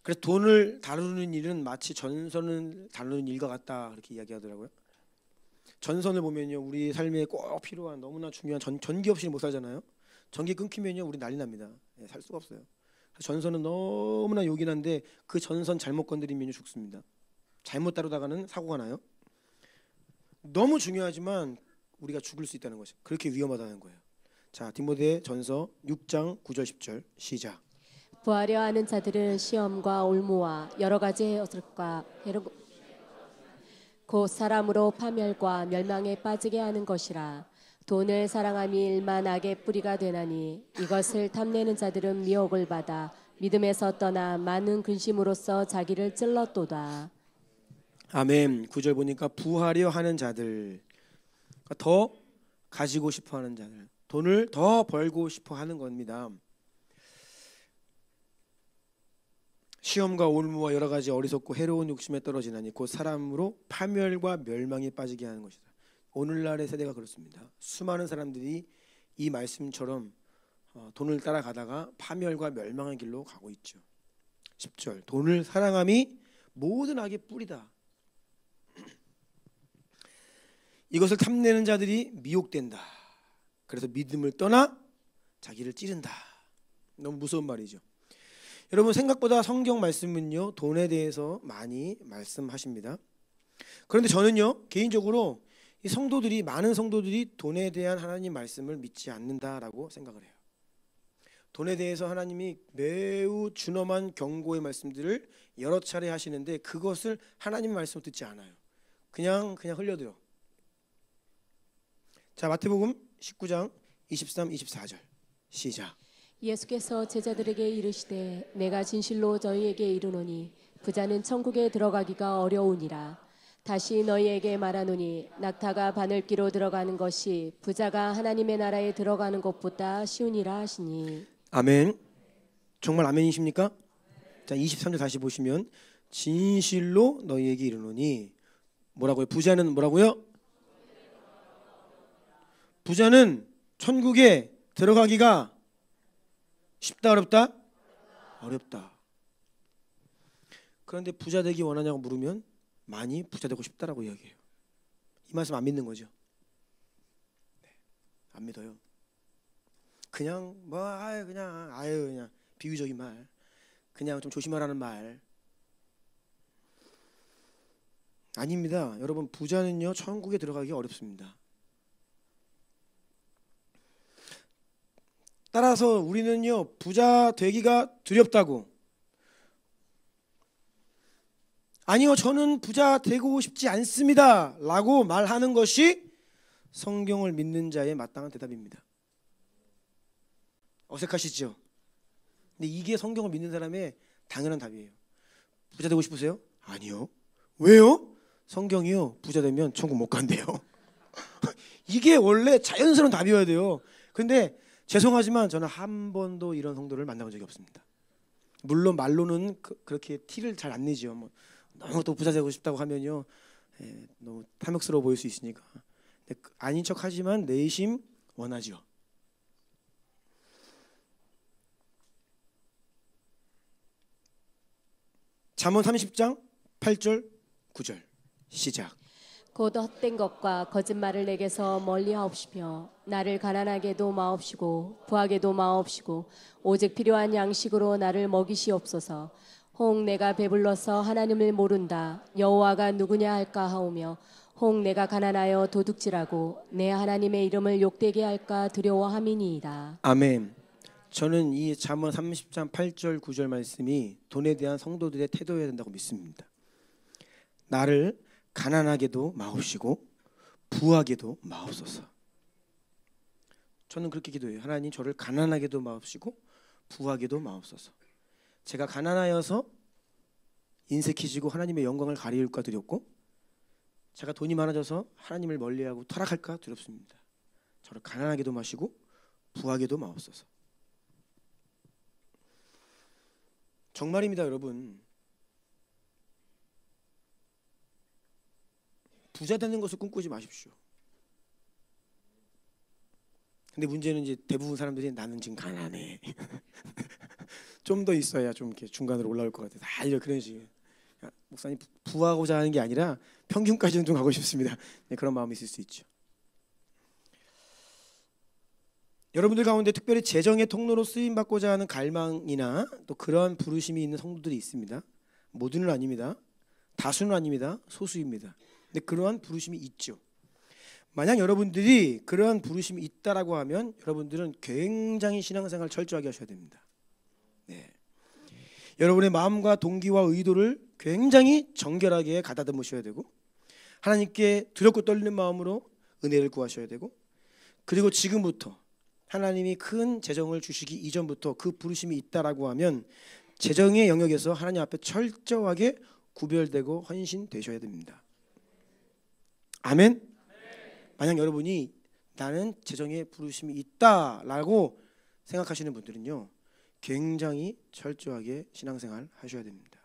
Speaker 1: 그래서 돈을 다루는 일은 마치 전선을 다루는 일과 같다, 그렇게 이야기하더라고요. 전선을 보면요, 우리 삶에 꼭 필요한 너무나 중요한 전기 없이는 못 살잖아요. 전기 끊기면요, 우리 난리 납니다. 살 수가 없어요. 전선은 너무나 요긴한데 그 전선 잘못 건드리면 죽습니다. 잘못 다루다가는 사고가 나요. 너무 중요하지만 우리가 죽을 수 있다는 것이, 그렇게 위험하다는 거예요. 자, 디모데 전서 6장 9절 10절 시작.
Speaker 2: 부하려 하는 자들은 시험과 올무와 여러 가지 해악과 곧 사람으로 파멸과 멸망에 빠지게 하는 것이라. 돈을 사랑함이 일만 악의 뿌리가 되나니 이것을 탐내는 자들은 미혹을 받아 믿음에서 떠나 많은 근심으로써 자기를 찔렀도다.
Speaker 1: 아멘. 9절 보니까 부하려 하는 자들, 더 가지고 싶어 하는 자들, 돈을 더 벌고 싶어 하는 겁니다. 시험과 올무와 여러 가지 어리석고 해로운 욕심에 떨어지나니 곧 사람으로 파멸과 멸망에 빠지게 하는 것이다. 오늘날의 세대가 그렇습니다. 수많은 사람들이 이 말씀처럼 돈을 따라가다가 파멸과 멸망의 길로 가고 있죠. 10절 돈을 사랑함이 모든 악의 뿌리다. 이것을 탐내는 자들이 미혹된다. 그래서 믿음을 떠나 자기를 찌른다. 너무 무서운 말이죠. 여러분, 생각보다 성경 말씀은요, 돈에 대해서 많이 말씀하십니다. 그런데 저는요, 개인적으로 이 많은 성도들이 돈에 대한 하나님 말씀을 믿지 않는다라고 생각을 해요. 돈에 대해서 하나님이 매우 준엄한 경고의 말씀들을 여러 차례 하시는데 그것을 하나님의 말씀을 듣지 않아요. 그냥 흘려들어. 자, 마태복음 19장 23, 24절 시작.
Speaker 2: 예수께서 제자들에게 이르시되 내가 진실로 저희에게 이르노니 부자는 천국에 들어가기가 어려우니라. 다시 너희에게 말하노니 낙타가 바늘기로 들어가는 것이 부자가 하나님의 나라에 들어가는 것보다 쉬우니라 하시니.
Speaker 1: 아멘. 정말 아멘이십니까? 자, 23절 다시 보시면 진실로 너희에게 이르노니, 뭐라고요? 부자는 뭐라고요? 부자는 천국에 들어가기가 쉽다, 어렵다? 어렵다. 그런데 부자 되기 원하냐고 물으면 많이 부자 되고 싶다라고 이야기해요. 이 말씀 안 믿는 거죠? 네, 안 믿어요. 그냥 그냥 비유적인 말, 그냥 좀 조심하라는 말. 아닙니다. 여러분, 부자는요, 천국에 들어가기 어렵습니다. 따라서 우리는요, 부자 되기가 두렵다고, 아니요, 저는 부자 되고 싶지 않습니다 라고 말하는 것이 성경을 믿는 자의 마땅한 대답입니다. 어색하시죠? 근데 이게 성경을 믿는 사람의 당연한 답이에요. 부자 되고 싶으세요? 아니요. 왜요? 성경이요, 부자 되면 천국 못 간대요. 이게 원래 자연스러운 답이어야 돼요. 근데 죄송하지만 저는 한 번도 이런 성도를 만나본 적이 없습니다. 물론 말로는 그렇게 티를 잘 안 내죠. 뭐 너무 또 부자 되고 싶다고 하면요, 너무 탐욕스러워 보일 수 있으니까. 아닌 척하지만 내심 원하죠. 잠언 30장 8절 9절 시작.
Speaker 2: 곧 헛된 것과 거짓말을 내게서 멀리하옵시며 나를 가난하게도 마옵시고 부하게도 마옵시고 오직 필요한 양식으로 나를 먹이시옵소서. 혹 내가 배불러서 하나님을 모른다 여호와가 누구냐 할까 하오며 혹 내가 가난하여 도둑질하고 내 하나님의 이름을 욕되게 할까 두려워함이니이다.
Speaker 1: 아멘. 저는 이 잠언 30장 8절 9절 말씀이 돈에 대한 성도들의 태도여야 된다고 믿습니다. 나를 가난하게도 마옵시고 부하게도 마옵소서. 저는 그렇게 기도해요. 하나님, 저를 가난하게도 마옵시고 부하게도 마옵소서. 제가 가난하여서 인색해지고 하나님의 영광을 가리울까 두렵고, 제가 돈이 많아져서 하나님을 멀리하고 타락할까 두렵습니다. 저를 가난하게도 마시고 부하게도 마옵소서. 정말입니다, 여러분. 부자 되는 것을 꿈꾸지 마십시오. 근데 문제는 이제 대부분 사람들이 나는 지금 가난해. 좀 더 있어야 좀 이렇게 중간으로 올라올 것 같아요. 다 이런 그런 식이에요. 목사님 부하고자 하는 게 아니라 평균까지는 좀 가고 싶습니다. 네, 그런 마음이 있을 수 있죠. 여러분들 가운데 특별히 재정의 통로로 쓰임 받고자 하는 갈망이나 또 그러한 부르심이 있는 성도들이 있습니다. 모두는 아닙니다. 다수는 아닙니다. 소수입니다. 근데 그러한 부르심이 있죠. 만약 여러분들이 그러한 부르심이 있다라고 하면 여러분들은 굉장히 신앙생활 철저하게 하셔야 됩니다. 네. 여러분의 마음과 동기와 의도를 굉장히 정결하게 가다듬으셔야 되고, 하나님께 두렵고 떨리는 마음으로 은혜를 구하셔야 되고, 그리고 지금부터 하나님이 큰 재정을 주시기 이전부터 그 부르심이 있다라고 하면 재정의 영역에서 하나님 앞에 철저하게 구별되고 헌신되셔야 됩니다. 아멘. 만약 여러분이 나는 재정의 부르심이 있다라고 생각하시는 분들은요, 굉장히 철저하게 신앙생활 하셔야 됩니다.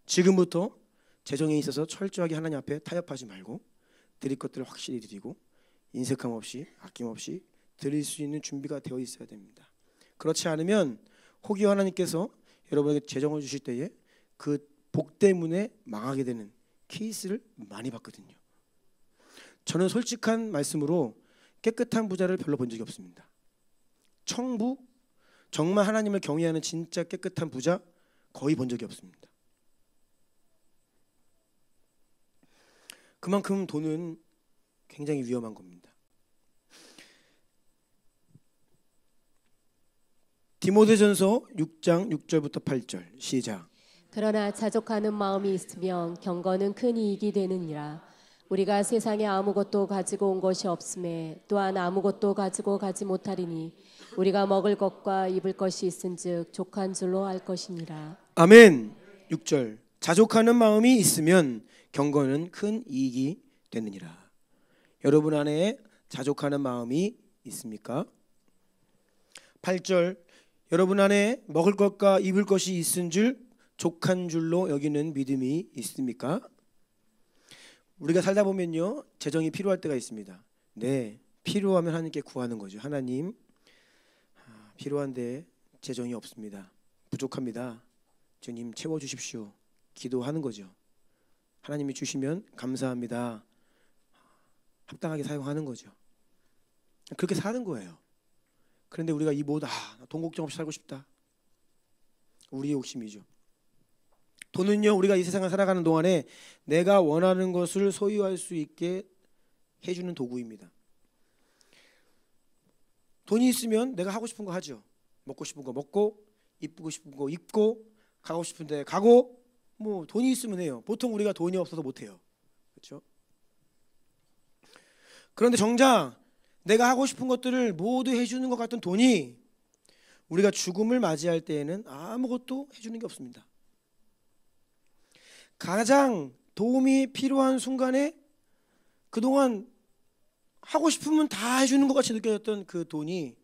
Speaker 1: 지금부터 재정에 있어서 철저하게 하나님 앞에 타협하지 말고 드릴 것들을 확실히 드리고 인색함 없이 아낌없이 드릴 수 있는 준비가 되어 있어야 됩니다. 그렇지 않으면 혹여 하나님께서 여러분에게 재정을 주실 때에 그 복 때문에 망하게 되는 케이스를 많이 봤거든요. 저는 솔직한 말씀으로 깨끗한 부자를 별로 본 적이 없습니다. 청부, 정말 하나님을 경외하는 진짜 깨끗한 부자 거의 본 적이 없습니다. 그만큼 돈은 굉장히 위험한 겁니다. 디모데전서 6장 6절부터 8절 시작.
Speaker 2: 그러나 자족하는 마음이 있으면 경건은 큰 이익이 되느니라. 우리가 세상에 아무것도 가지고 온 것이 없음에 또한 아무것도 가지고 가지 못하리니 우리가 먹을 것과 입을 것이 있은즉 족한 줄로 알 것이니라.
Speaker 1: 아멘. 6절. 자족하는 마음이 있으면 경건은 큰 이익이 되느니라. 여러분 안에 자족하는 마음이 있습니까? 8절. 여러분 안에 먹을 것과 입을 것이 있은 줄 족한 줄로 여기는 믿음이 있습니까? 우리가 살다 보면요, 재정이 필요할 때가 있습니다. 네, 필요하면 하나님께 구하는 거죠. 하나님, 필요한데 재정이 없습니다. 부족합니다. 주님 채워주십시오. 기도하는 거죠. 하나님이 주시면 감사합니다. 합당하게 사용하는 거죠. 그렇게 사는 거예요. 그런데 우리가 이 모든 돈 걱정 없이 살고 싶다. 우리의 욕심이죠. 돈은요, 우리가 이 세상을 살아가는 동안에 내가 원하는 것을 소유할 수 있게 해주는 도구입니다. 돈이 있으면 내가 하고 싶은 거 하죠. 먹고 싶은 거 먹고, 입고 싶은 거 입고, 가고 싶은 데 가고, 뭐 돈이 있으면 해요. 보통 우리가 돈이 없어서 못 해요. 그렇죠? 그런데 정작 내가 하고 싶은 것들을 모두 해주는 것 같은 돈이 우리가 죽음을 맞이할 때에는 아무것도 해주는 게 없습니다. 가장 도움이 필요한 순간에 그동안 하고 싶으면 다 해주는 것 같이 느껴졌던 그 돈이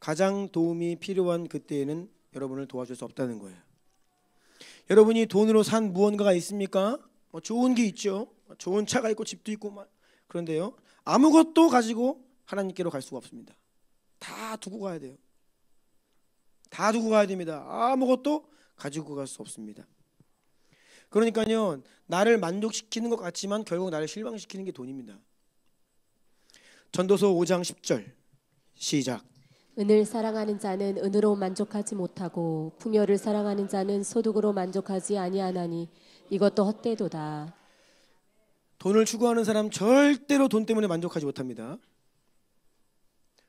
Speaker 1: 가장 도움이 필요한 그때에는 여러분을 도와줄 수 없다는 거예요. 여러분이 돈으로 산 무언가가 있습니까? 좋은 게 있죠. 좋은 차가 있고 집도 있고 그런데요, 아무것도 가지고 하나님께로 갈 수가 없습니다. 다 두고 가야 돼요. 다 두고 가야 됩니다. 아무것도 가지고 갈 수 없습니다. 그러니까요, 나를 만족시키는 것 같지만 결국 나를 실망시키는 게 돈입니다. 전도서 5장 10절 시작.
Speaker 2: 은을 사랑하는 자는 은으로 만족하지 못하고 풍요를 사랑하는 자는 소득으로 만족하지 아니하나니 이것도 헛되도다.
Speaker 1: 돈을 추구하는 사람 절대로 돈 때문에 만족하지 못합니다.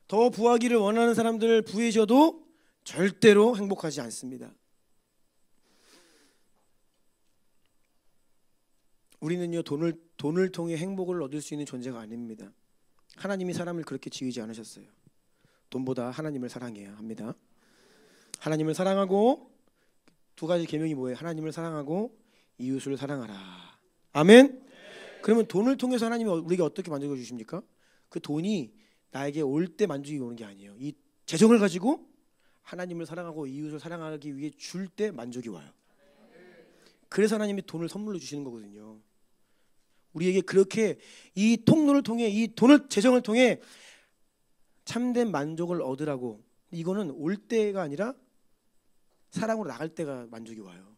Speaker 1: 더 부하기를 원하는 사람들 부해져도 절대로 행복하지 않습니다. 우리는요, 돈을 통해 행복을 얻을 수 있는 존재가 아닙니다. 하나님이 사람을 그렇게 지으지 않으셨어요. 돈보다 하나님을 사랑해야 합니다. 하나님을 사랑하고, 두 가지 계명이 뭐예요? 하나님을 사랑하고 이웃을 사랑하라. 아멘. 그러면 돈을 통해서 하나님이 우리에게 어떻게 만족해 주십니까? 그 돈이 나에게 올 때 만족이 오는 게 아니에요. 이 재정을 가지고 하나님을 사랑하고 이웃을 사랑하기 위해 줄 때 만족이 와요. 그래서 하나님이 돈을 선물로 주시는 거거든요. 우리에게 그렇게 이 통로를 통해, 이 돈을 재정을 통해 참된 만족을 얻으라고. 이거는 올 때가 아니라 사랑으로 나갈 때가 만족이 와요.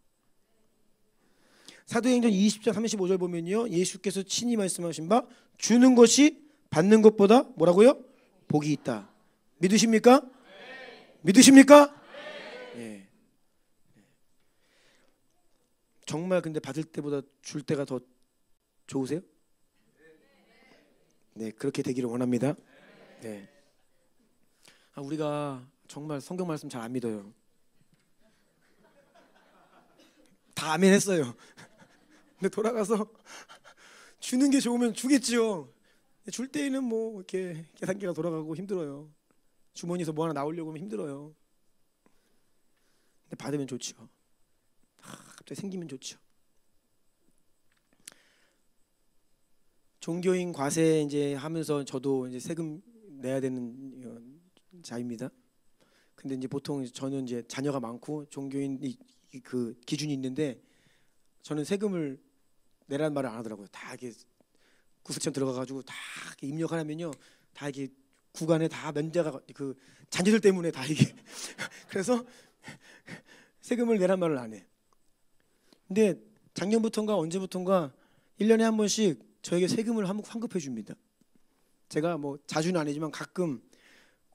Speaker 1: 사도행전 20장 35절 보면요, 예수께서 친히 말씀하신 바 주는 것이 받는 것보다 뭐라고요? 복이 있다. 믿으십니까? 네. 믿으십니까? 네. 정말 근데 받을 때보다 줄 때가 더 좋으세요? 네, 그렇게 되기를 원합니다. 네. 우리가 정말 성경 말씀 잘 안 믿어요. 다 아멘 했어요. 근데 돌아가서 주는 게 좋으면 주겠지요. 줄 때에는 뭐 이렇게 계산기가 돌아가고 힘들어요. 주머니에서 뭐 하나 나오려고 하면 힘들어요. 근데 받으면 좋죠. 갑자기 생기면 좋죠. 종교인 과세 이제 하면서 저도 이제 세금 내야 되는 자입니다. 근데 이제 보통 저는 이제 자녀가 많고 종교인 그 기준이 있는데 저는 세금을 내라는 말을 안 하더라고요. 다 이렇게 구세청 들어가가지고 다 이렇게 입력하려면요, 다 이게 구간에 다 면제가 그 자녀들 때문에 다 이게 그래서 세금을 내란 말을 안 해. 근데 작년부터인가 언제부터인가 1년에 한 번씩 저에게 세금을 환급해 줍니다. 제가 뭐 자주는 아니지만 가끔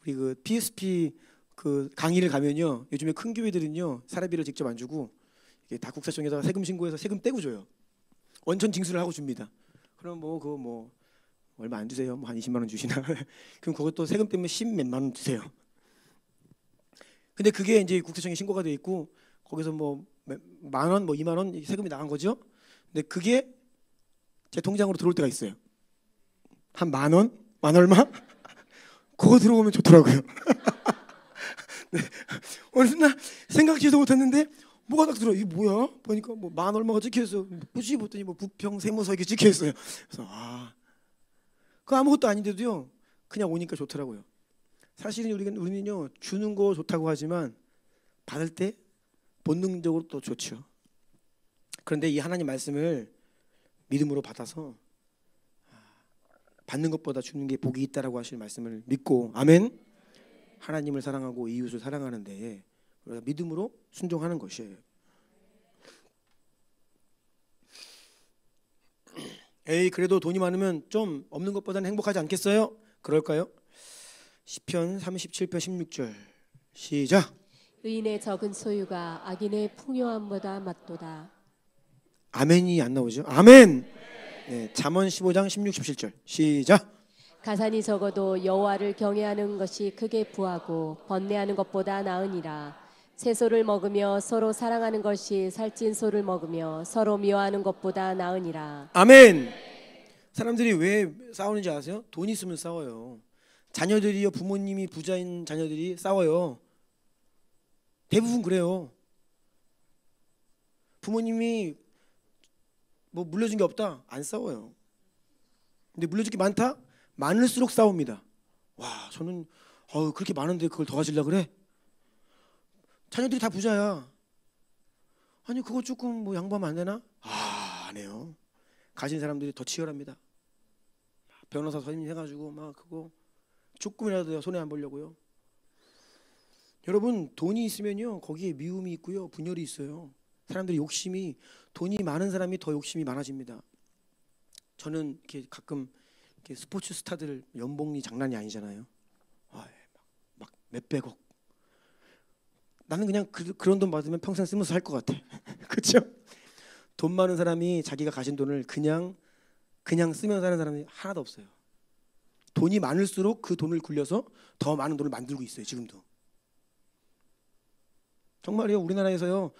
Speaker 1: 우리 그 PSP 그 강의를 가면요, 요즘에 큰 교회들은요 사례비를 직접 안 주고 이게 다 국세청에다가 세금 신고해서 세금 떼고 줘요. 원천 징수를 하고 줍니다. 그럼 뭐 그거 뭐 얼마 안 주세요? 뭐 한 20만 원 주시나? 그럼 그것도 세금 때문에 10몇만 원 주세요. 근데 그게 이제 국세청에 신고가 돼 있고 거기서 뭐 만 원, 뭐 2만 원 세금이 나간 거죠. 근데 그게 제 통장으로 들어올 때가 있어요. 한 만 원? 만 얼마? 그거 들어오면 좋더라고요. 네. 어느 날 생각지도 못했는데 뭐가 딱 들어. 이게 뭐야? 보니까 뭐 만 얼마가 찍혀있어. 뭐지? 보더니 뭐 부평 세무서 이렇게 찍혀있어요. 그래서 그 아무것도 아닌데도요 그냥 오니까 좋더라고요. 사실은 우리는요 주는 거 좋다고 하지만 받을 때 본능적으로 또 좋죠. 그런데 이 하나님 말씀을 믿음으로 받아서 받는 것보다 주는 게 복이 있다라고 하실 말씀을 믿고, 아멘. 하나님을 사랑하고 이웃을 사랑하는 데에 우리가 믿음으로 순종하는 것이에요. 에이, 그래도 돈이 많으면 좀 없는 것보다는 행복하지 않겠어요? 그럴까요? 시편 37편 16절 시작.
Speaker 2: 의인의 적은 소유가 악인의 풍요함보다 맞도다.
Speaker 1: 아멘이 안 나오죠? 아멘. 네, 잠언 15장 16, 17절 시작.
Speaker 2: 가산이 적어도 여호와를 경외하는 것이 크게 부하고 번뇌하는 것보다 나으니라. 채소를 먹으며 서로 사랑하는 것이 살찐 소를 먹으며 서로 미워하는 것보다 나으니라.
Speaker 1: 아멘. 사람들이 왜 싸우는지 아세요? 돈 있으면 싸워요. 자녀들이요, 부모님이 부자인 자녀들이 싸워요. 대부분 그래요. 부모님이 뭐 물려준 게 없다? 안 싸워요. 근데 물려줄 게 많다? 많을수록 싸웁니다. 와, 저는 그렇게 많은데 그걸 더 가지려 그래? 자녀들이 다 부자야. 아니 그거 조금 뭐 양보하면 안 되나? 안 해요. 가진 사람들이 더 치열합니다. 변호사 선임 해가지고 막 그거 조금이라도 손해 안 보려고요. 여러분 돈이 있으면요 거기에 미움이 있고요 분열이 있어요. 사람들이 욕심이 돈이 많은 사람이 더 욕심이 많아집니다. 저는 이렇게 가끔 이렇게 스포츠 스타들 연봉이 장난이 아니잖아요. 막 몇백억. 나는 그냥 그런 돈 받으면 평생 쓰면서 살 것 같아. 그렇죠? 돈 많은 사람이 자기가 가진 돈을 그냥 쓰면서 사는 사람이 하나도 없어요. 돈이 많을수록 그 돈을 굴려서 더 많은 돈을 만들고 있어요. 지금도. 정말이요. 우리나라에서요.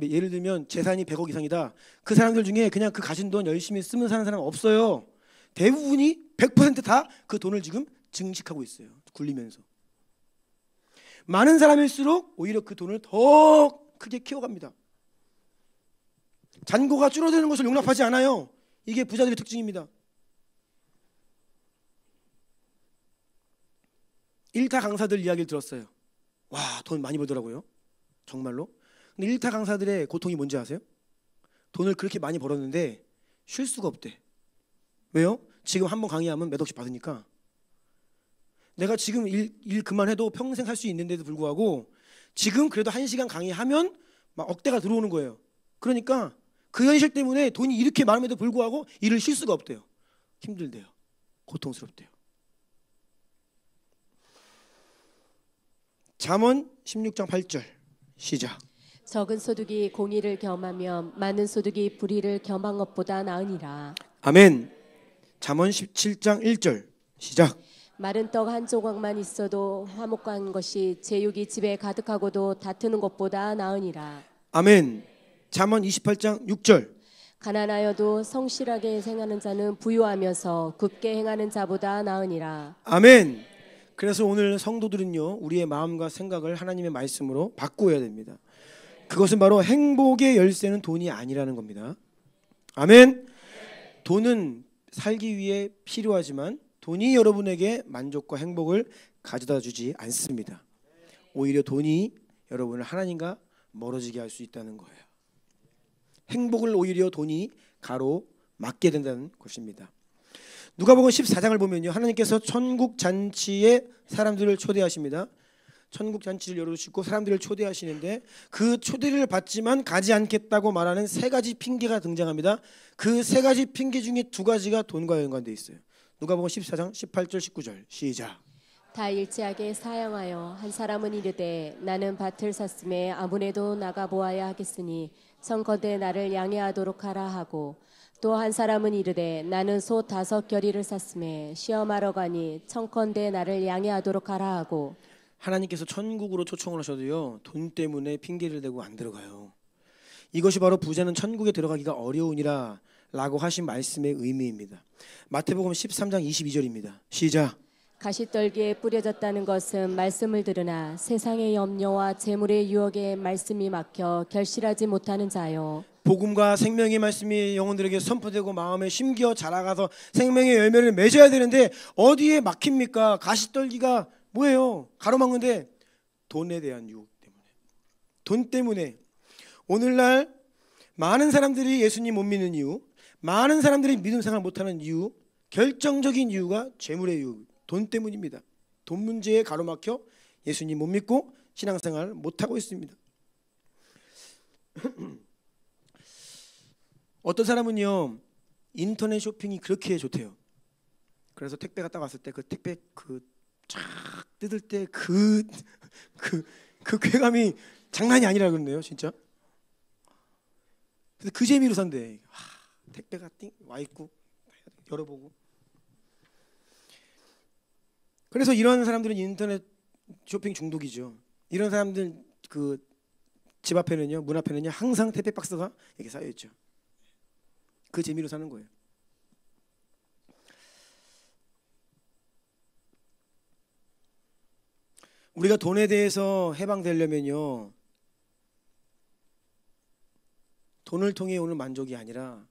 Speaker 1: 예를 들면 재산이 100억 이상이다. 그 사람들 중에 그냥 그 가진 돈 열심히 쓰면서 사는 사람 없어요. 대부분이 100% 다 그 돈을 지금 증식하고 있어요. 굴리면서. 많은 사람일수록 오히려 그 돈을 더 크게 키워갑니다. 잔고가 줄어드는 것을 용납하지 않아요. 이게 부자들의 특징입니다. 일타 강사들 이야기를 들었어요. 와, 돈 많이 벌더라고요. 정말로. 근데 일타 강사들의 고통이 뭔지 아세요? 돈을 그렇게 많이 벌었는데 쉴 수가 없대. 왜요? 지금 한 번 강의하면 몇 억씩 받으니까. 내가 지금 일 그만해도 평생 살 수 있는데도 불구하고 지금 그래도 1시간 강의하면 막 억대가 들어오는 거예요. 그러니까 그 현실 때문에 돈이 이렇게 많음에도 불구하고 일을 쉴 수가 없대요. 힘들대요. 고통스럽대요. 잠언 16장 8절 시작.
Speaker 2: 적은 소득이 공의를 겸하면 많은 소득이 불의를 겸한 것보다 나으니라.
Speaker 1: 아멘. 잠언 17장 1절 시작.
Speaker 2: 마른 떡 한 조각만 있어도 화목한 것이 제육이 집에 가득하고도 다투는 것보다 나으니라.
Speaker 1: 아멘. 잠언 28장 6절.
Speaker 2: 가난하여도 성실하게 행하는 자는 부유하면서 굽게 행하는 자보다 나으니라.
Speaker 1: 아멘. 그래서 오늘 성도들은요 우리의 마음과 생각을 하나님의 말씀으로 바꾸어야 됩니다. 그것은 바로 행복의 열쇠는 돈이 아니라는 겁니다. 아멘. 돈은 살기 위해 필요하지만 돈이 여러분에게 만족과 행복을 가져다 주지 않습니다. 오히려 돈이 여러분을 하나님과 멀어지게 할 수 있다는 거예요. 행복을 오히려 돈이 가로막게 된다는 것입니다. 누가복음 14장을 보면요 하나님께서 천국 잔치에 사람들을 초대하십니다. 천국 잔치를 열어주시고 사람들을 초대하시는데 그 초대를 받지만 가지 않겠다고 말하는 3가지 핑계가 등장합니다. 그 3가지 핑계 중에 2가지가 돈과 연관되어 있어요. 누가복음 14장 18절 19절 시작.
Speaker 2: 다 일제하게 사양하여 한 사람은 이르되 나는 밭을 샀음에 아무래도 나가 보아야 하겠으니 청컨대 나를 양해하도록 하라 하고 또 한 사람은 이르되 나는 소 5겨리를 샀음에 시험하러 가니 청컨대 나를 양해하도록 하라 하고.
Speaker 1: 하나님께서 천국으로 초청을 하셔도요 돈 때문에 핑계를 대고 안 들어가요. 이것이 바로 부자는 천국에 들어가기가 어려우니라 라고 하신 말씀의 의미입니다. 마태복음 13장 22절입니다. 시작.
Speaker 2: 가시떨기에 뿌려졌다는 것은 말씀을 들으나 세상의 염려와 재물의 유혹에 말씀이 막혀 결실하지 못하는 자요.
Speaker 1: 복음과 생명의 말씀이 영혼들에게 선포되고 마음에 심겨 자라가서 생명의 열매를 맺어야 되는데 어디에 막힙니까? 가시떨기가 뭐예요? 가로막는데 돈에 대한 유혹 때문에. 돈 때문에 오늘날 많은 사람들이 예수님 못 믿는 이유, 많은 사람들이 믿음 생활 못하는 이유, 결정적인 이유가 재물의 유혹, 돈 때문입니다. 돈 문제에 가로막혀 예수님 못 믿고 신앙생활 못하고 있습니다. 어떤 사람은요 인터넷 쇼핑이 그렇게 좋대요. 그래서 택배가 딱 왔을 때 그 택배 쫙 뜯을 때 그 쾌감이 장난이 아니라 그러네요 진짜. 그래서 그 재미로 산대. 택배가 띵 와 있고 열어보고. 그래서 이런 사람들은 인터넷 쇼핑 중독이죠. 이런 사람들 그 집 앞에는요, 문 앞에는요 항상 택배 박스가 이렇게 쌓여 있죠. 그 재미로 사는 거예요. 우리가 돈에 대해서 해방되려면요, 돈을 통해 오는 만족이 아니라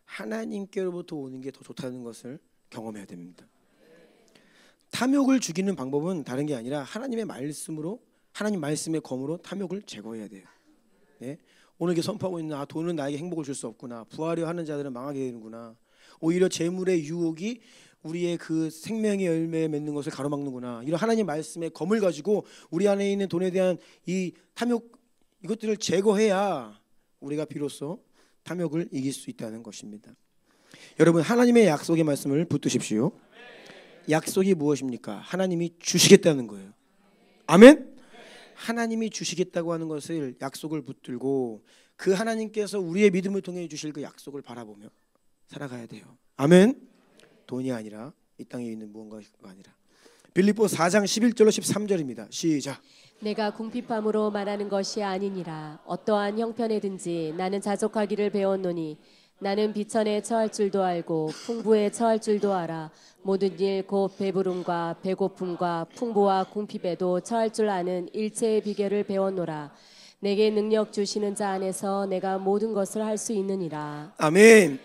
Speaker 1: 하나님께로부터 오는 게 더 좋다는 것을 경험해야 됩니다. 탐욕을 죽이는 방법은 다른 게 아니라 하나님의 말씀으로, 하나님 말씀의 검으로 탐욕을 제거해야 돼요. 네? 오늘 이렇게 선포하고 있는 돈은 나에게 행복을 줄 수 없구나, 부하려 하는 자들은 망하게 되는구나, 오히려 재물의 유혹이 우리의 그 생명의 열매에 맺는 것을 가로막는구나, 이런 하나님 말씀의 검을 가지고 우리 안에 있는 돈에 대한 이 탐욕, 이것들을 제거해야 우리가 비로소 탐욕을 이길 수 있다는 것입니다. 여러분, 하나님의 약속의 말씀을 붙드십시오. 약속이 무엇입니까? 하나님이 주시겠다는 거예요. 아멘? 하나님이 주시겠다고 하는 것을 약속을 붙들고 그 하나님께서 우리의 믿음을 통해 주실 그 약속을 바라보며 살아가야 돼요. 아멘? 돈이 아니라, 이 땅에 있는 무언가가 아니라. 빌립보 4장 11절로 13절입니다. 시작.
Speaker 2: 내가 궁핍함으로 말하는 것이 아니니라. 어떠한 형편에든지 나는 자족하기를 배웠노니 나는 비천에 처할 줄도 알고 풍부에 처할 줄도 알아. 모든 일 곧 배부름과 배고픔과 풍부와 궁핍에도 처할 줄 아는 일체의 비결을 배웠노라. 내게 능력 주시는 자 안에서 내가 모든 것을 할 수 있느니라.
Speaker 1: 아멘.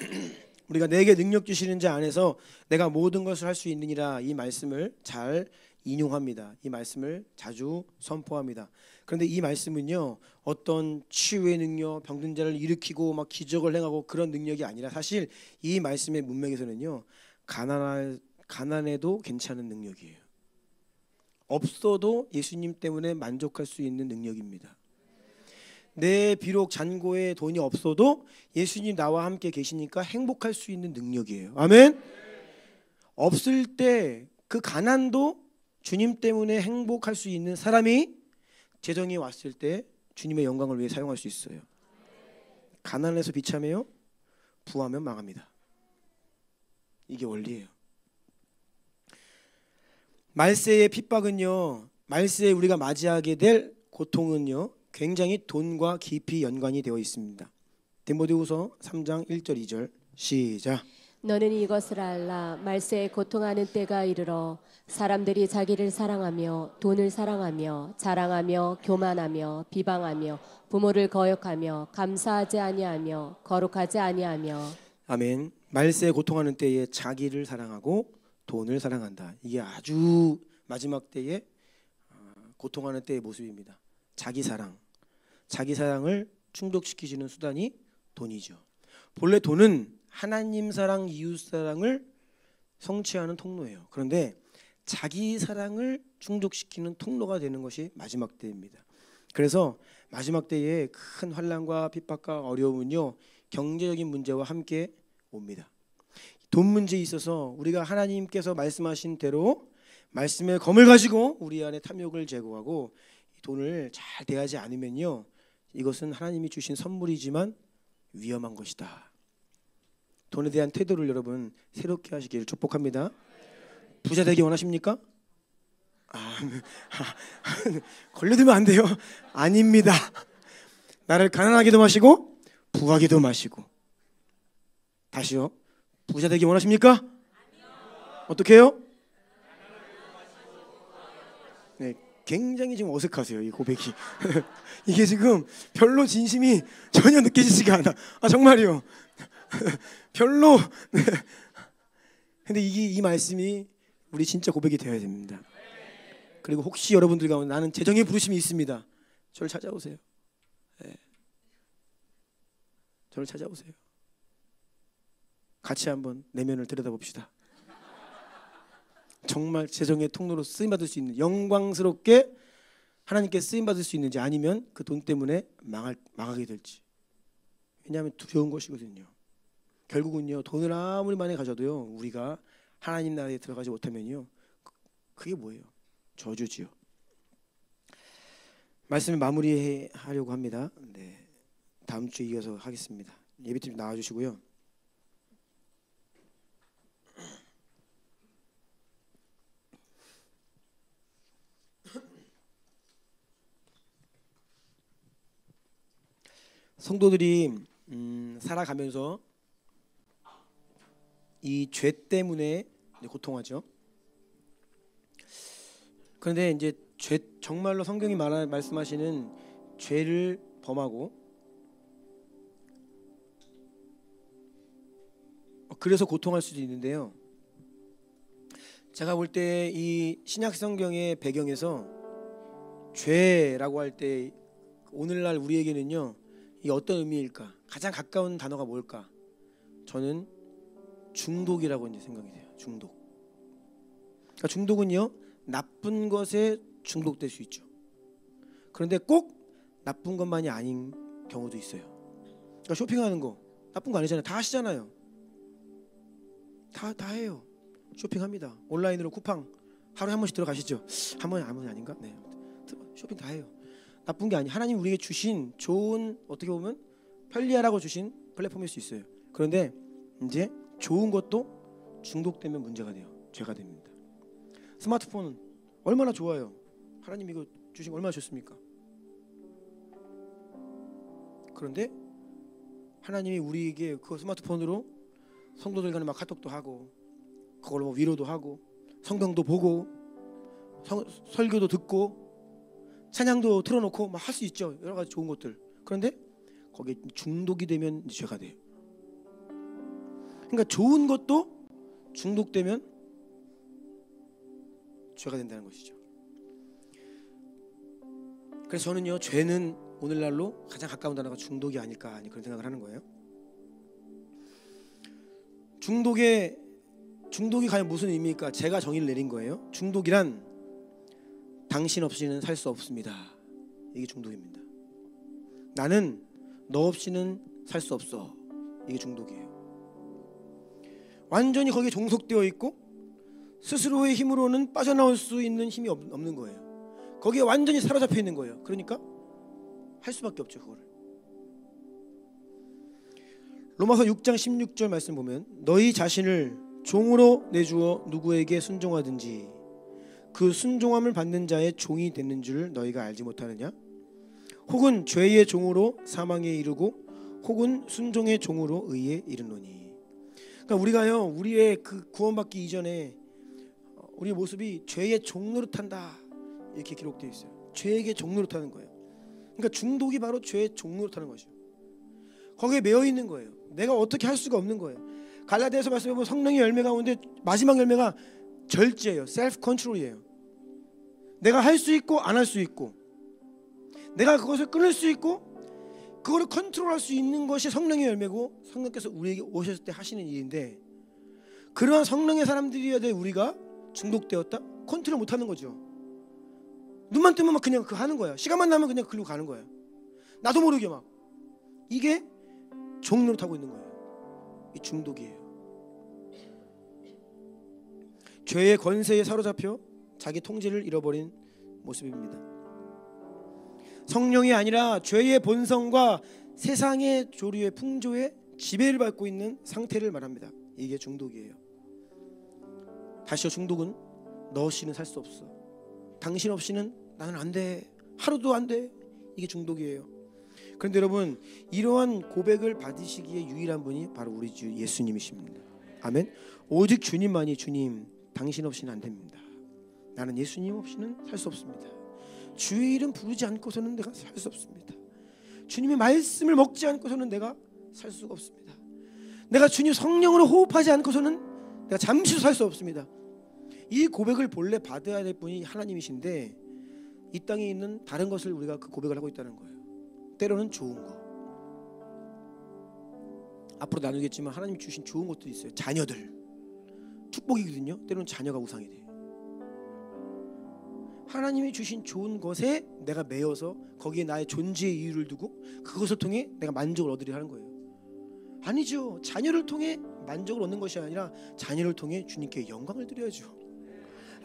Speaker 1: 우리가 내게 능력 주시는 자 안에서 내가 모든 것을 할 수 있느니라, 이 말씀을 잘 인용합니다. 이 말씀을 자주 선포합니다. 그런데 이 말씀은요, 어떤 치유의 능력, 병든 자를 일으키고 막 기적을 행하고 그런 능력이 아니라, 사실 이 말씀의 문맥에서는요, 가난해도 괜찮은 능력이에요. 없어도 예수님 때문에 만족할 수 있는 능력입니다. 내 비록 잔고에 돈이 없어도 예수님 나와 함께 계시니까 행복할 수 있는 능력이에요. 아멘. 없을 때 그 가난도 주님 때문에 행복할 수 있는 사람이 재정이 왔을 때 주님의 영광을 위해 사용할 수 있어요. 가난해서 비참해요, 부하면 망합니다. 이게 원리예요. 말세의 핍박은요, 말세에 우리가 맞이하게 될 고통은요, 굉장히 돈과 깊이 연관이 되어 있습니다. 디모데후서 3장 1절 2절 시작.
Speaker 2: 너는 이것을 알라. 말세에 고통하는 때가 이르러 사람들이 자기를 사랑하며 돈을 사랑하며 자랑하며 교만하며 비방하며 부모를 거역하며 감사하지 아니하며 거룩하지 아니하며.
Speaker 1: 아멘. 말세에 고통하는 때에 자기를 사랑하고 돈을 사랑한다. 이게 아주 마지막 때에 고통하는 때의 모습입니다. 자기 사랑, 자기 사랑을 충족시키시는 수단이 돈이죠. 본래 돈은 하나님 사랑, 이웃 사랑을 성취하는 통로예요. 그런데 자기 사랑을 충족시키는 통로가 되는 것이 마지막 때입니다. 그래서 마지막 때에 큰 환난과 핍박과 어려움은요, 경제적인 문제와 함께 옵니다. 돈 문제에 있어서 우리가 하나님께서 말씀하신 대로 말씀의 검을 가지고 우리 안에 탐욕을 제거하고 돈을 잘 대하지 않으면요, 이것은 하나님이 주신 선물이지만 위험한 것이다. 돈에 대한 태도를 여러분 새롭게 하시기를 축복합니다. 부자 되기 원하십니까? 걸려들면 안 돼요. 아닙니다. 나를 가난하게도 마시고 부하게도 마시고. 다시요. 부자 되기 원하십니까? 어떻게 해요? 네, 굉장히 지금 어색하세요, 이 고백이. 이게 지금 별로 진심이 전혀 느껴지지가 않아. 정말이요. 별로. 네. 근데 이 말씀이 우리 진짜 고백이 되어야 됩니다. 그리고 혹시 여러분들 가운데 나는 재정의 부르심이 있습니다, 저를 찾아오세요. 네. 저를 찾아오세요. 같이 한번 내면을 들여다봅시다. 정말 재정의 통로로 쓰임받을 수 있는, 영광스럽게 하나님께 쓰임받을 수 있는지, 아니면 그 돈 때문에 망하게 될지. 왜냐하면 두려운 것이거든요. 결국은요, 돈을 아무리 많이 가져도요, 우리가 하나님 나라에 들어가지 못하면요, 그게 뭐예요? 저주지요. 말씀을 마무리하려고 합니다. 네, 다음 주에 이어서 하겠습니다. 예배팀 나와주시고요. 성도들이 살아가면서 이 죄 때문에 고통하죠. 그런데 이제 죄, 정말로 성경이 말씀하시는 죄를 범하고 그래서 고통할 수도 있는데요. 제가 볼 때 이 신약 성경의 배경에서 죄라고 할 때 오늘날 우리에게는요, 이게 어떤 의미일까? 가장 가까운 단어가 뭘까? 저는 중독이라고 이제 생각이 돼요. 중독. 그러니까 중독은요, 나쁜 것에 중독될 수 있죠. 그런데 꼭 나쁜 것만이 아닌 경우도 있어요. 그러니까 쇼핑하는 거 나쁜 거 아니잖아요. 다 하시잖아요. 다 해요. 쇼핑합니다. 온라인으로 쿠팡 하루에 한 번씩 들어가시죠. 한 번이 아닌가? 네. 쇼핑 다 해요. 나쁜 게 아니. 하나님 우리에게 주신 좋은, 어떻게 보면 편리하라고 주신 플랫폼일 수 있어요. 그런데 이제 좋은 것도 중독되면 문제가 돼요. 죄가 됩니다. 스마트폰 얼마나 좋아요. 하나님 이거 주신 거 얼마나 좋습니까? 그런데 하나님이 우리에게 그 스마트폰으로 성도들 간에 막 카톡도 하고, 그걸로 뭐 위로도 하고, 성경도 보고, 설교도 듣고, 찬양도 틀어놓고 막 할 수 있죠. 여러 가지 좋은 것들. 그런데 거기에 중독이 되면 죄가 돼요. 그러니까 좋은 것도 중독되면 죄가 된다는 것이죠. 그래서 저는요, 죄는 오늘날로 가장 가까운 단어가 중독이 아닐까 그런 생각을 하는 거예요. 중독이 과연 무슨 의미일까? 제가 정의를 내린 거예요. 중독이란 당신 없이는 살 수 없습니다. 이게 중독입니다. 나는 너 없이는 살 수 없어. 이게 중독이에요. 완전히 거기에 종속되어 있고 스스로의 힘으로는 빠져나올 수 있는 힘이 없는 거예요. 거기에 완전히 사로잡혀 있는 거예요. 그러니까 할 수밖에 없죠, 그거를. 로마서 6장 16절 말씀 보면 너희 자신을 종으로 내주어 누구에게 순종하든지 그 순종함을 받는 자의 종이 되는 줄 너희가 알지 못하느냐? 혹은 죄의 종으로 사망에 이르고 혹은 순종의 종으로 의에 이르노니. 그러니까 우리가요, 우리의 그 구원받기 이전에 우리의 모습이 죄의 종 노릇한다 이렇게 기록되어 있어요. 죄에게 종 노릇하는 거예요. 그러니까 중독이 바로 죄의 종 노릇하는 것이죠. 거기에 매여 있는 거예요. 내가 어떻게 할 수가 없는 거예요. 갈라디아서 말씀해 보면 성령의 열매 가운데 마지막 열매가 절제예요. 셀프 컨트롤이에요. 내가 할 수 있고 안 할 수 있고, 내가 그것을 끊을 수 있고 그거를 컨트롤할 수 있는 것이 성령의 열매고, 성령께서 우리에게 오셨을 때 하시는 일인데, 그러한 성령의 사람들이어야 돼. 우리가 중독되었다? 컨트롤 못하는 거죠. 눈만 뜨면 막 그냥 그거 하는 거야. 시간만 나면 그냥 글로 가는 거야. 나도 모르게 막. 이게 종노릇하고 있는 거예요. 이 중독이에요. 죄의 권세에 사로잡혀 자기 통제를 잃어버린 모습입니다. 성령이 아니라 죄의 본성과 세상의 조류의 풍조에 지배를 받고 있는 상태를 말합니다. 이게 중독이에요. 다시요, 중독은 너 없이는 살 수 없어. 당신 없이는 나는 안 돼. 하루도 안 돼. 이게 중독이에요. 그런데 여러분, 이러한 고백을 받으시기에 유일한 분이 바로 우리 주 예수님이십니다. 아멘. 오직 주님만이 주님, 당신 없이는 안 됩니다. 나는 예수님 없이는 살 수 없습니다. 주의 이름 부르지 않고서는 내가 살 수 없습니다. 주님의 말씀을 먹지 않고서는 내가 살 수가 없습니다. 내가 주님 성령으로 호흡하지 않고서는 내가 잠시도 살 수 없습니다. 이 고백을 본래 받아야 될 분이 하나님이신데, 이 땅에 있는 다른 것을 우리가 그 고백을 하고 있다는 거예요. 때로는 좋은 거, 앞으로 나누겠지만 하나님이 주신 좋은 것도 있어요. 자녀들 축복이거든요. 때로는 자녀가 우상이 돼요. 하나님이 주신 좋은 것에 내가 매여서 거기에 나의 존재의 이유를 두고 그것을 통해 내가 만족을 얻으려 하는 거예요. 아니죠. 자녀를 통해 만족을 얻는 것이 아니라 자녀를 통해 주님께 영광을 드려야죠.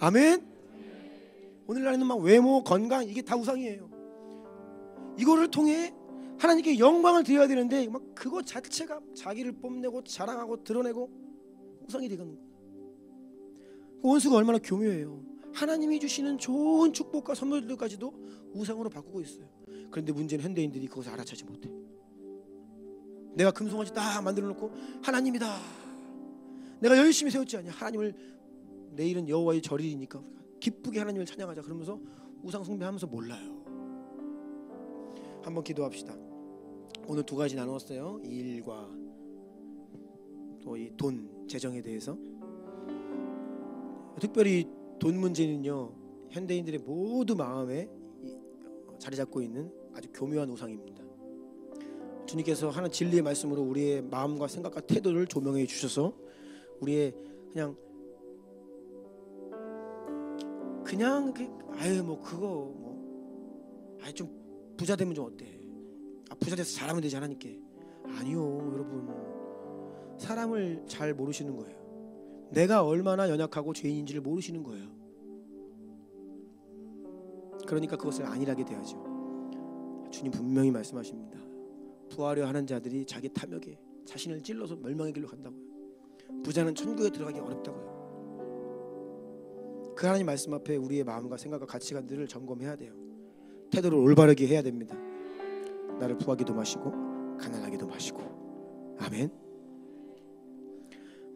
Speaker 1: 아멘. 오늘날에는 막 외모, 건강 이게 다 우상이에요. 이거를 통해 하나님께 영광을 드려야 되는데 막 그거 자체가 자기를 뽐내고 자랑하고 드러내고 우상이 되는 거예요. 원수가 얼마나 교묘해요. 하나님이 주시는 좋은 축복과 선물들까지도 우상으로 바꾸고 있어요. 그런데 문제는 현대인들이 그것을 알아차지 못해. 내가 금송아지 딱 만들어 놓고 하나님이다, 내가 열심히 세웠지 않냐, 하나님을 내일은 여호와의 절일이니까 기쁘게 하나님을 찬양하자 그러면서 우상 숭배하면서 몰라요. 한번 기도합시다. 오늘 두 가지 나누었어요. 이 일과 또 이 돈, 재정에 대해서. 특별히 돈 문제는요, 현대인들의 모두 마음에 자리 잡고 있는 아주 교묘한 우상입니다. 주님께서 하나님 진리의 말씀으로 우리의 마음과 생각과 태도를 조명해 주셔서 우리의 그냥 아유 뭐 그거 뭐 아유 좀 부자 되면 좀 어때? 부자 돼서 잘하면 되지 않으니까. 아니요, 여러분. 사람을 잘 모르시는 거예요. 내가 얼마나 연약하고 죄인인지를 모르시는 거예요. 그러니까 그것을 안일하게 대하죠. 주님 분명히 말씀하십니다. 부하려 하는 자들이 자기 탐욕에 자신을 찔러서 멸망의 길로 간다고요. 부자는 천국에 들어가기 어렵다고요. 그 하나님 말씀 앞에 우리의 마음과 생각과 가치관들을 점검해야 돼요. 태도를 올바르게 해야 됩니다. 나를 부하기도 마시고 가난하게도 마시고. 아멘.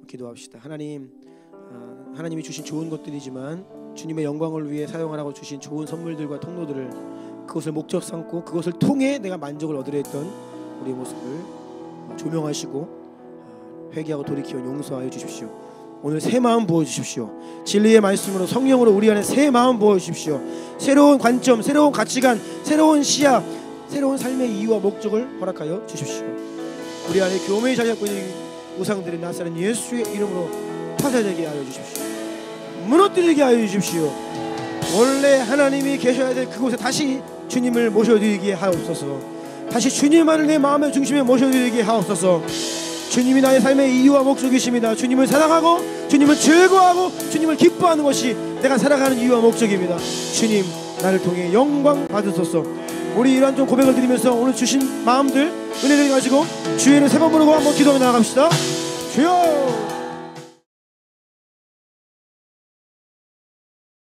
Speaker 1: 기도합시다. 하나님이 주신 좋은 것들이지만 주님의 영광을 위해 사용하라고 주신 좋은 선물들과 통로들을, 그것을 목적 삼고 그것을 통해 내가 만족을 얻으려 했던 우리의 모습을 조명하시고 회개하고 돌이켜 용서하여 주십시오. 오늘 새 마음 부어주십시오. 진리의 말씀으로 성령으로 우리 안에 새 마음 부어주십시오. 새로운 관점, 새로운 가치관, 새로운 시야, 새로운 삶의 이유와 목적을 허락하여 주십시오. 우리 안에 교묘히 자리 잡고 있는 우상들의 나사렛 예수의 이름으로 파쇄되게 하여 주십시오. 무너뜨리게 하여 주십시오. 원래 하나님이 계셔야 될 그곳에 다시 주님을 모셔드리게 하옵소서. 다시 주님만을 내 마음의 중심에 모셔드리게 하옵소서. 주님이 나의 삶의 이유와 목적이십니다. 주님을 사랑하고 주님을 즐거워하고 주님을 기뻐하는 것이 내가 살아가는 이유와 목적입니다. 주님, 나를 통해 영광 받으소서. 우리 이러한 좀 고백을 드리면서 오늘 주신 마음들, 은혜를 가지고 주의를 세 번 부르고 한번 기도해 나갑시다. 주여!